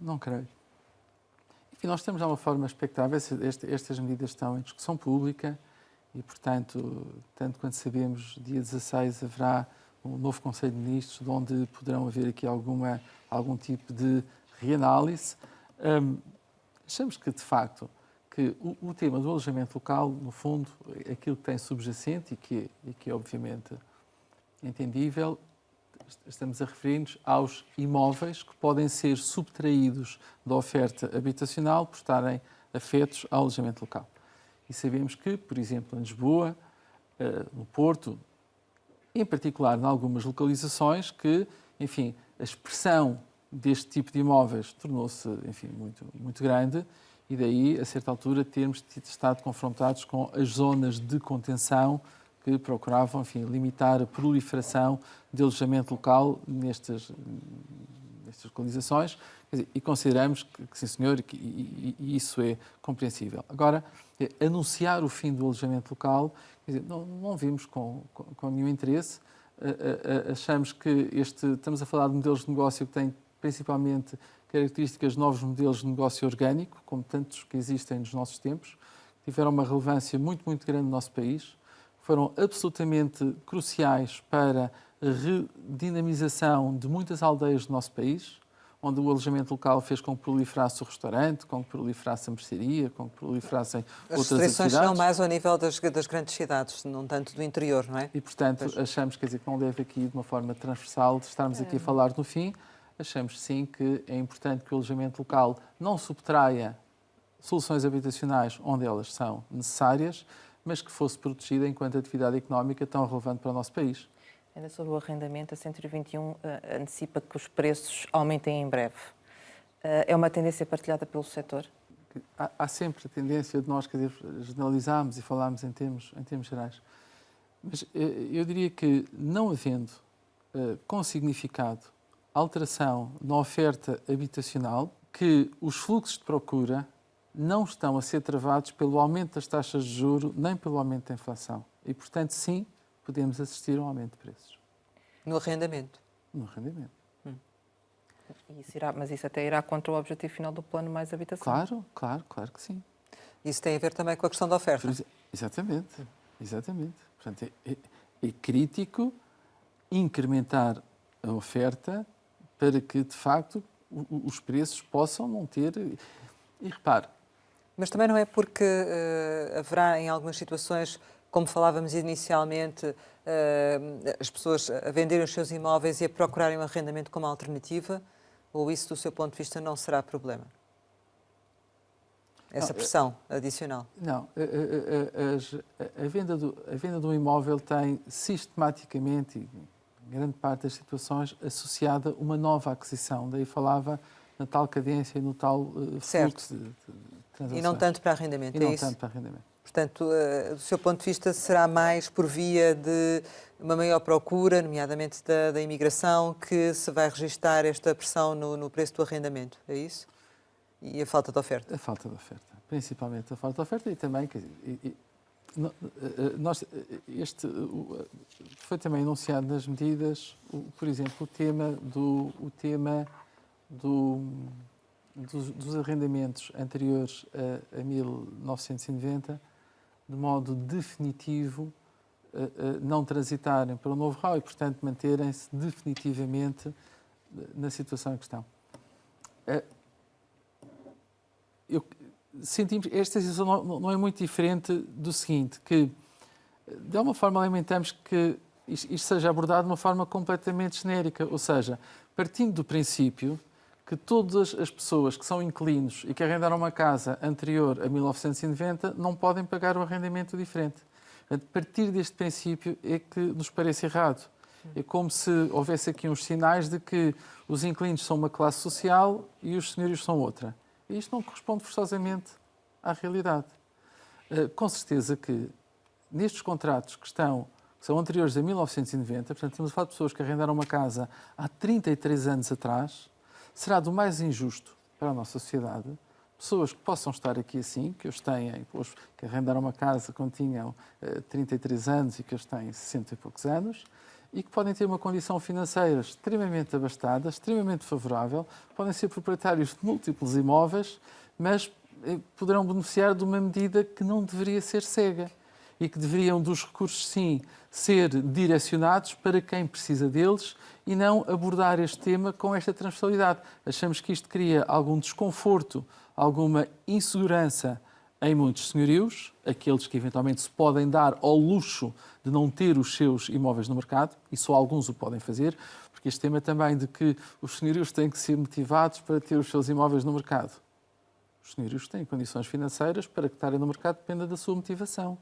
Speaker 2: Não creio. Enfim, nós temos já uma forma expectável. Estas medidas estão em discussão pública e, portanto, tanto quanto sabemos, dia 16 haverá um novo Conselho de Ministros, onde poderão haver aqui algum tipo de reanálise. Achamos que, de facto, que o tema do alojamento local, no fundo, aquilo que tem subjacente e que é obviamente entendível, estamos a referir-nos aos imóveis que podem ser subtraídos da oferta habitacional por estarem afetos ao alojamento local. E sabemos que, por exemplo, em Lisboa, no Porto, em particular em algumas localizações, que, enfim, a expressão deste tipo de imóveis tornou-se, enfim, muito grande e daí, a certa altura, termos estado confrontados com as zonas de contenção que procuravam, enfim, limitar a proliferação de alojamento local nestas localizações, e consideramos que sim, senhor, e isso é compreensível. Agora, anunciar o fim do alojamento local, quer dizer, não vimos com nenhum interesse. Achamos que estamos a falar de modelos de negócio que têm principalmente características de novos modelos de negócio orgânico, como tantos que existem nos nossos tempos, tiveram uma relevância muito grande no nosso país, foram absolutamente cruciais para a redinamização de muitas aldeias do nosso país, onde o alojamento local fez com que proliferasse o restaurante, com que proliferasse a mercearia, com que proliferassem outras atividades.
Speaker 1: As restrições são mais ao nível das grandes cidades, não tanto do interior, não é?
Speaker 2: E, portanto, achamos que não deve aqui, de uma forma transversal, de estarmos aqui a falar no fim. Achamos, sim, que é importante que o alojamento local não subtraia soluções habitacionais onde elas são necessárias, mas que fosse protegida enquanto atividade económica tão relevante para o nosso país.
Speaker 3: Ainda sobre o arrendamento, a 121 antecipa que os preços aumentem em breve. É uma tendência partilhada pelo setor?
Speaker 2: Há sempre a tendência de nós, generalizarmos e falarmos em termos gerais. Mas eu diria que, não havendo com significado alteração na oferta habitacional, que os fluxos de procura não estão a ser travados pelo aumento das taxas de juros nem pelo aumento da inflação. E, portanto, sim, podemos assistir a um aumento de preços.
Speaker 1: No arrendamento?
Speaker 2: No arrendamento.
Speaker 3: Mas isso até irá contra o objetivo final do plano Mais Habitação.
Speaker 2: Claro que sim.
Speaker 1: Isso tem a ver também com a questão da oferta?
Speaker 2: Exatamente. Portanto, é crítico incrementar a oferta para que, de facto, os preços possam não ter... E repare...
Speaker 1: Mas também não é porque haverá, em algumas situações, como falávamos inicialmente, as pessoas a venderem os seus imóveis e a procurarem um arrendamento como alternativa, ou isso, do seu ponto de vista, não será problema? Essa pressão adicional?
Speaker 2: Não. A venda do imóvel tem sistematicamente, em grande parte das situações, associada uma nova aquisição. Daí falava na tal cadência e no tal fluxo de transações.
Speaker 1: E não tanto para arrendamento, é isso?
Speaker 2: Tanto para arrendamento.
Speaker 1: Portanto, do seu ponto de vista, será mais por via de uma maior procura, nomeadamente da imigração, que se vai registar esta pressão no preço do arrendamento, é isso? E a falta de oferta?
Speaker 2: A falta de oferta. Principalmente a falta de oferta e também... foi também enunciado nas medidas, por exemplo, o tema dos arrendamentos anteriores a 1990, de modo definitivo, não transitarem para o novo RAU e, portanto, manterem-se definitivamente na situação em questão. Sentimos, esta situação não é muito diferente do seguinte, que, de alguma forma, lamentamos que isto seja abordado de uma forma completamente genérica, ou seja, partindo do princípio que todas as pessoas que são inquilinos e que arrendaram uma casa anterior a 1990 não podem pagar o arrendamento diferente. A partir deste princípio é que nos parece errado. É como se houvesse aqui uns sinais de que os inquilinos são uma classe social e os senhorios são outra. E isto não corresponde forçosamente à realidade. Com certeza que nestes contratos que são anteriores a 1990, portanto, estamos a falar de pessoas que arrendaram uma casa há 33 anos atrás, será do mais injusto para a nossa sociedade pessoas que possam estar aqui assim, que que arrendaram uma casa quando tinham 33 anos e que hoje têm 60 e poucos anos, e que podem ter uma condição financeira extremamente abastada, extremamente favorável, podem ser proprietários de múltiplos imóveis, mas poderão beneficiar de uma medida que não deveria ser cega e que deveriam dos recursos, sim, ser direcionados para quem precisa deles e não abordar este tema com esta transversalidade. Achamos que isto cria algum desconforto, alguma insegurança em muitos senhorios, aqueles que eventualmente se podem dar ao luxo de não ter os seus imóveis no mercado, e só alguns o podem fazer, porque este tema também de que os senhorios têm que ser motivados para ter os seus imóveis no mercado. Os senhorios têm condições financeiras para que estarem no mercado, depende da sua motivação.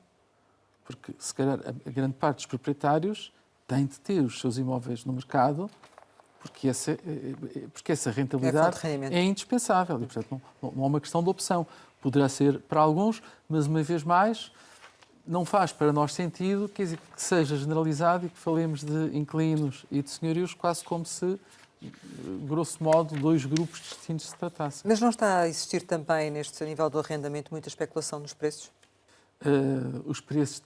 Speaker 2: Porque, se calhar, a grande parte dos proprietários tem de ter os seus imóveis no mercado porque essa rentabilidade é indispensável e, portanto, não é uma questão de opção. Poderá ser para alguns, mas, uma vez mais, não faz para nós sentido que seja generalizado e que falemos de inquilinos e de senhorios quase como se, grosso modo, dois grupos distintos se tratassem.
Speaker 1: Mas não está a existir também, neste nível do arrendamento, muita especulação nos preços?
Speaker 2: Os preços,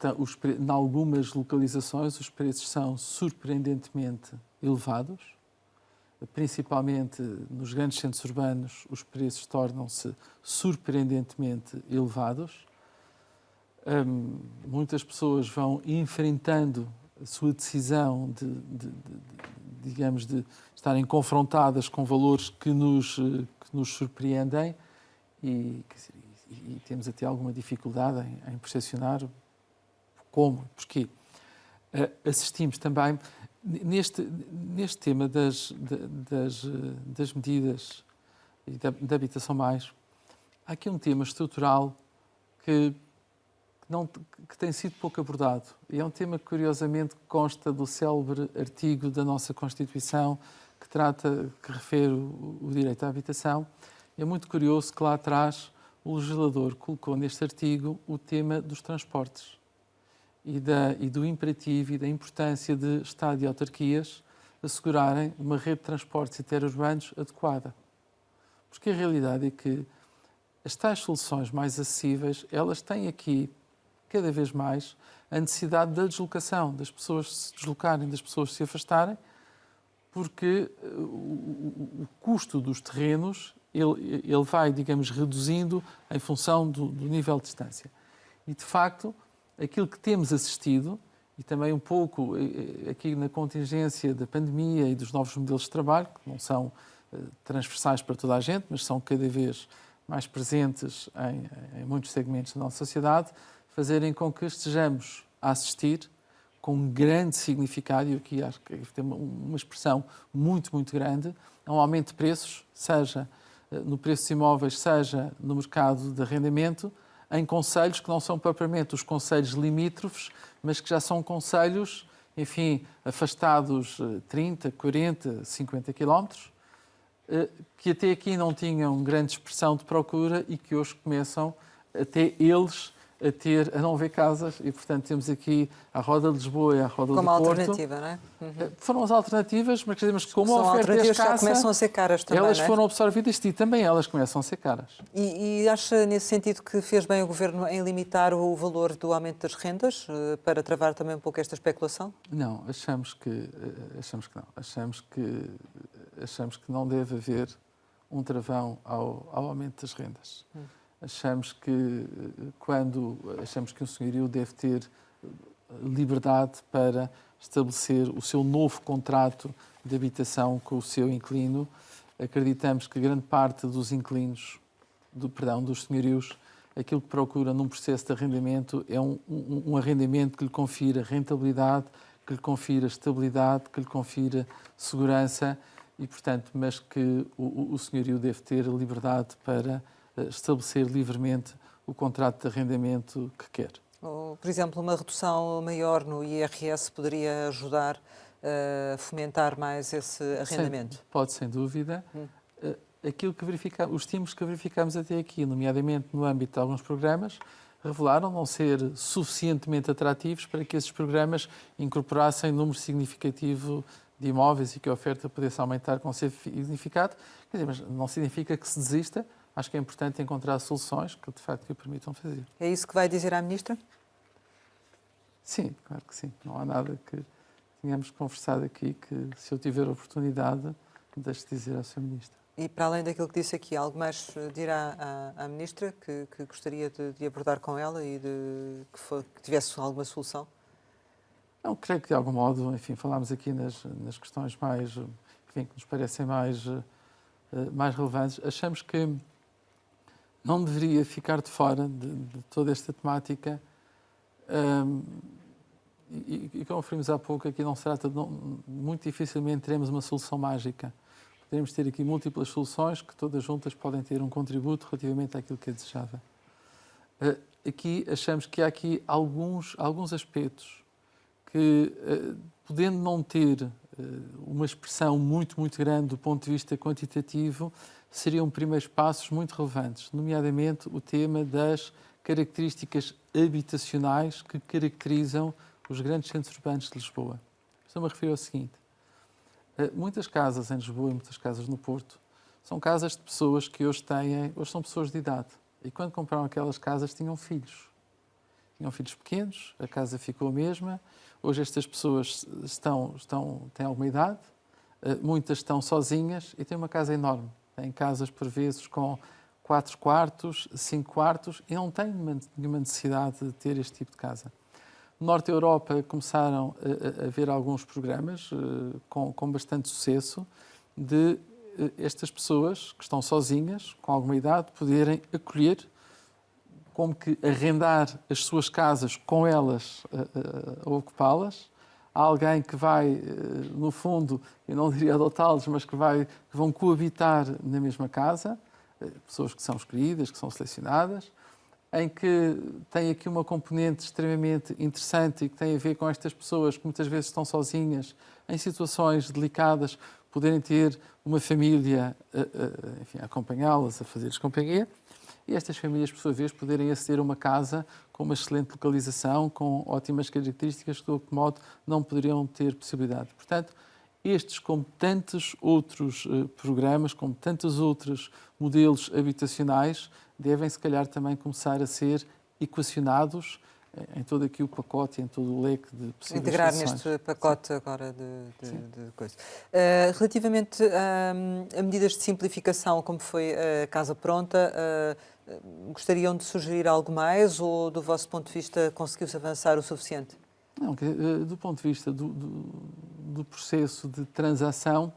Speaker 2: em algumas localizações, os preços são surpreendentemente elevados. Principalmente nos grandes centros urbanos, os preços tornam-se surpreendentemente elevados. Muitas pessoas vão enfrentando a sua decisão digamos, de estarem confrontadas com valores que nos surpreendem e temos até alguma dificuldade em percepcionar como, porquê. Assistimos também, neste tema das medidas e da habitação mais, há aqui um tema estrutural que tem sido pouco abordado. E é um tema que, curiosamente, consta do célebre artigo da nossa Constituição que refere o direito à habitação. É muito curioso que lá atrás o legislador colocou neste artigo o tema dos transportes e do imperativo e da importância de Estado e autarquias assegurarem uma rede de transportes interurbanos adequada. Porque a realidade é que as tais soluções mais acessíveis, elas têm aqui, cada vez mais, a necessidade da deslocação, das pessoas se deslocarem, das pessoas se afastarem, porque o custo dos terrenos ele vai, digamos, reduzindo em função do nível de distância. E, de facto, aquilo que temos assistido, e também um pouco aqui na contingência da pandemia e dos novos modelos de trabalho, que não são transversais para toda a gente, mas são cada vez mais presentes em muitos segmentos da nossa sociedade, fazerem com que estejamos a assistir com um grande significado, e aqui acho que tem uma expressão muito, muito grande, a um aumento de preços, seja no preço dos imóveis, seja no mercado de arrendamento, em concelhos que não são propriamente os concelhos limítrofes, mas que já são concelhos, enfim, afastados 30, 40, 50 quilómetros, que até aqui não tinham grande expressão de procura e que hoje começam, até eles, a não ver casas e, portanto, temos aqui a Roda de Lisboa e a Roda do Porto.
Speaker 1: Como alternativa, não é?
Speaker 2: Foram as alternativas, mas queremos que como
Speaker 1: são
Speaker 2: a oferta é escassa,
Speaker 1: já começam a ser caras também,
Speaker 2: elas
Speaker 1: não é?
Speaker 2: foram absorvidas e também elas começam a ser caras.
Speaker 1: E acha, nesse sentido, que fez bem o Governo em limitar o valor do aumento das rendas para travar também um pouco esta especulação?
Speaker 2: Não, achamos que não. Achamos que não deve haver um travão ao aumento das rendas. Achamos que um senhorio deve ter liberdade para estabelecer o seu novo contrato de habitação com o seu inquilino. Acreditamos que grande parte dos inquilinos, dos senhorios, aquilo que procura num processo de arrendamento é um arrendamento que lhe confira rentabilidade, que lhe confira estabilidade, que lhe confira segurança e, portanto, mas que o senhorio deve ter liberdade para estabelecer livremente o contrato de arrendamento que quer.
Speaker 1: Ou, por exemplo, uma redução maior no IRS poderia ajudar a fomentar mais esse arrendamento?
Speaker 2: Pode, sem dúvida. Os estímulos que verificamos até aqui, nomeadamente no âmbito de alguns programas, revelaram não ser suficientemente atrativos para que esses programas incorporassem número significativo de imóveis e que a oferta pudesse aumentar com significado. Quer dizer, mas não significa que se desista. Acho que é importante encontrar soluções que, de facto, o permitam fazer.
Speaker 1: É isso que vai dizer à Ministra?
Speaker 2: Sim, claro que sim. Não há nada que tenhamos conversado aqui que, se eu tiver oportunidade, deixe de dizer à Sra. Ministra.
Speaker 1: E, para além daquilo que disse aqui, algo mais dirá à Ministra que gostaria de abordar com ela e que tivesse alguma solução?
Speaker 2: Não, creio que, de algum modo, enfim, falámos aqui nas questões mais, enfim, que nos parecem mais relevantes. Achamos que não deveria ficar de fora de toda esta temática. E como referimos há pouco, aqui não se trata de... muito dificilmente teremos uma solução mágica. Podemos ter aqui múltiplas soluções que todas juntas podem ter um contributo relativamente àquilo que é desejável. Aqui achamos que há aqui alguns aspectos que, podendo não ter uma expressão muito grande do ponto de vista quantitativo, seriam primeiros passos muito relevantes, nomeadamente o tema das características habitacionais que caracterizam os grandes centros urbanos de Lisboa. Estou-me a referir ao seguinte: muitas casas em Lisboa e muitas casas no Porto são casas de pessoas que hoje são pessoas de idade. E quando compraram aquelas casas tinham filhos. Tinham filhos pequenos, a casa ficou a mesma. Hoje estas pessoas têm alguma idade, muitas estão sozinhas e têm uma casa enorme. Têm casas, por vezes, com 4 quartos, 5 quartos e não têm nenhuma necessidade de ter este tipo de casa. No Norte da Europa começaram a haver alguns programas com bastante sucesso de estas pessoas que estão sozinhas, com alguma idade, poderem acolher, como que arrendar as suas casas com elas a ocupá-las. Há alguém que vai, no fundo, eu não diria adotá-los, mas que vão coabitar na mesma casa, pessoas que são escolhidas, que são selecionadas, em que tem aqui uma componente extremamente interessante e que tem a ver com estas pessoas que muitas vezes estão sozinhas, em situações delicadas, poderem ter uma família, enfim, a acompanhá-las, a fazer-lhes companhia, e estas famílias, por sua vez, poderem aceder a uma casa com uma excelente localização, com ótimas características que, de outro modo, não poderiam ter possibilidade. Portanto, estes, como tantos outros programas, como tantos outros modelos habitacionais, devem, se calhar, também começar a ser equacionados em todo aqui o pacote, em todo o leque de possíveis
Speaker 1: integrar
Speaker 2: soluções.
Speaker 1: neste pacote agora de coisas. Relativamente a medidas de simplificação, como foi a Casa Pronta, gostariam de sugerir algo mais ou, do vosso ponto de vista, conseguiu-se avançar o suficiente?
Speaker 2: Não, do ponto de vista do processo de transação,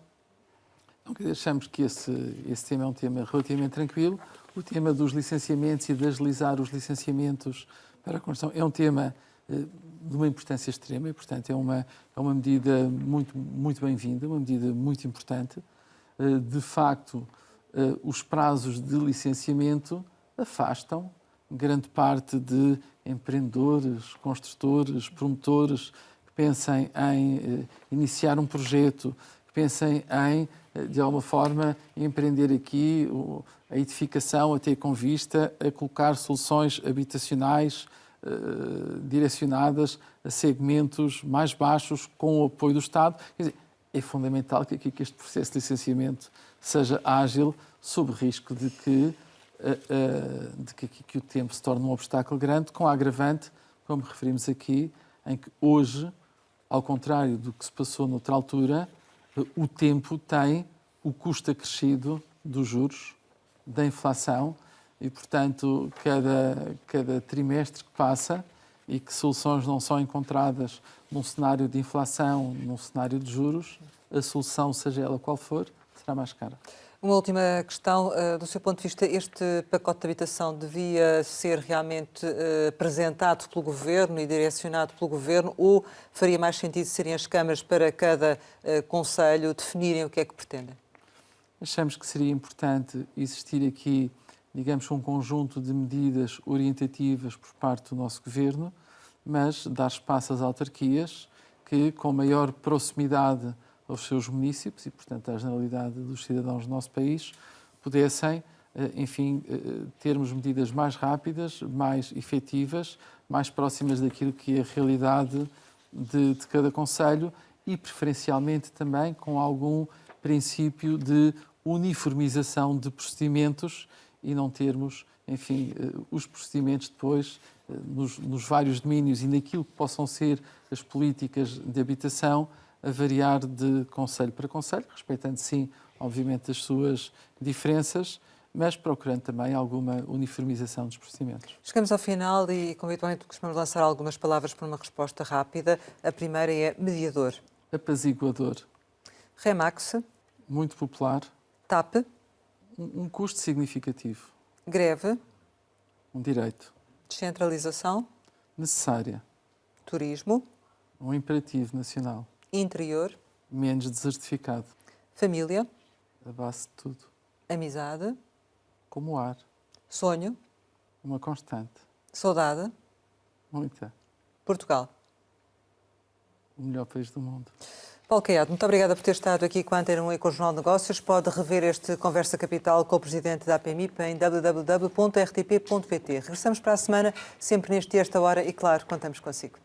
Speaker 2: achamos que esse tema é um tema relativamente tranquilo. O tema dos licenciamentos e de agilizar os licenciamentos para a construção é um tema de uma importância extrema e, portanto, é uma medida muito bem-vinda, uma medida muito importante. De facto, os prazos de licenciamento afastam grande parte de empreendedores, construtores, promotores que pensem em iniciar um projeto, que pensem em, de alguma forma, empreender aqui a edificação, a ter com vista a colocar soluções habitacionais direcionadas a segmentos mais baixos com o apoio do Estado. Quer dizer, é fundamental que este processo de licenciamento seja ágil, sob risco de que o tempo se torne um obstáculo grande, com a agravante, como referimos aqui, em que hoje, ao contrário do que se passou noutra altura, o tempo tem o custo acrescido dos juros, da inflação, e, portanto, cada trimestre que passa e que soluções não são encontradas num cenário de inflação, num cenário de juros, a solução, seja ela qual for, será mais cara.
Speaker 1: Uma última questão, do seu ponto de vista, este pacote de habitação devia ser realmente apresentado pelo Governo e direcionado pelo Governo, ou faria mais sentido serem as câmaras para cada concelho definirem o que é que pretendem?
Speaker 2: Achamos que seria importante existir aqui, digamos, um conjunto de medidas orientativas por parte do nosso Governo, mas dar espaço às autarquias que, com maior proximidade aos seus municípios e, portanto, à generalidade dos cidadãos do nosso país, pudessem, enfim, termos medidas mais rápidas, mais efetivas, mais próximas daquilo que é a realidade de cada concelho e, preferencialmente, também com algum princípio de uniformização de procedimentos e não termos, enfim, os procedimentos depois nos vários domínios e naquilo que possam ser as políticas de habitação a variar de concelho para concelho, respeitando, sim, obviamente, as suas diferenças, mas procurando também alguma uniformização dos procedimentos.
Speaker 1: Chegamos ao final e, como habitualmente, costumamos lançar algumas palavras para uma resposta rápida. A primeira é mediador.
Speaker 2: Apaziguador.
Speaker 1: Remax.
Speaker 2: Muito popular.
Speaker 1: TAP.
Speaker 2: Um custo significativo.
Speaker 1: Greve.
Speaker 2: Um direito.
Speaker 1: Descentralização.
Speaker 2: Necessária.
Speaker 1: Turismo.
Speaker 2: Um imperativo nacional.
Speaker 1: Interior.
Speaker 2: Menos desertificado.
Speaker 1: Família.
Speaker 2: A base de tudo.
Speaker 1: Amizade.
Speaker 2: Como o ar.
Speaker 1: Sonho.
Speaker 2: Uma constante.
Speaker 1: Saudade.
Speaker 2: Muita.
Speaker 1: Portugal.
Speaker 2: O melhor país do mundo.
Speaker 1: Paulo Caiado, muito obrigada por ter estado aqui com a Antena 1 e com o Jornal de Negócios. Pode rever este Conversa Capital com o Presidente da APMIP em www.rtp.pt. Regressamos para a semana, sempre neste e esta hora, e claro, contamos consigo.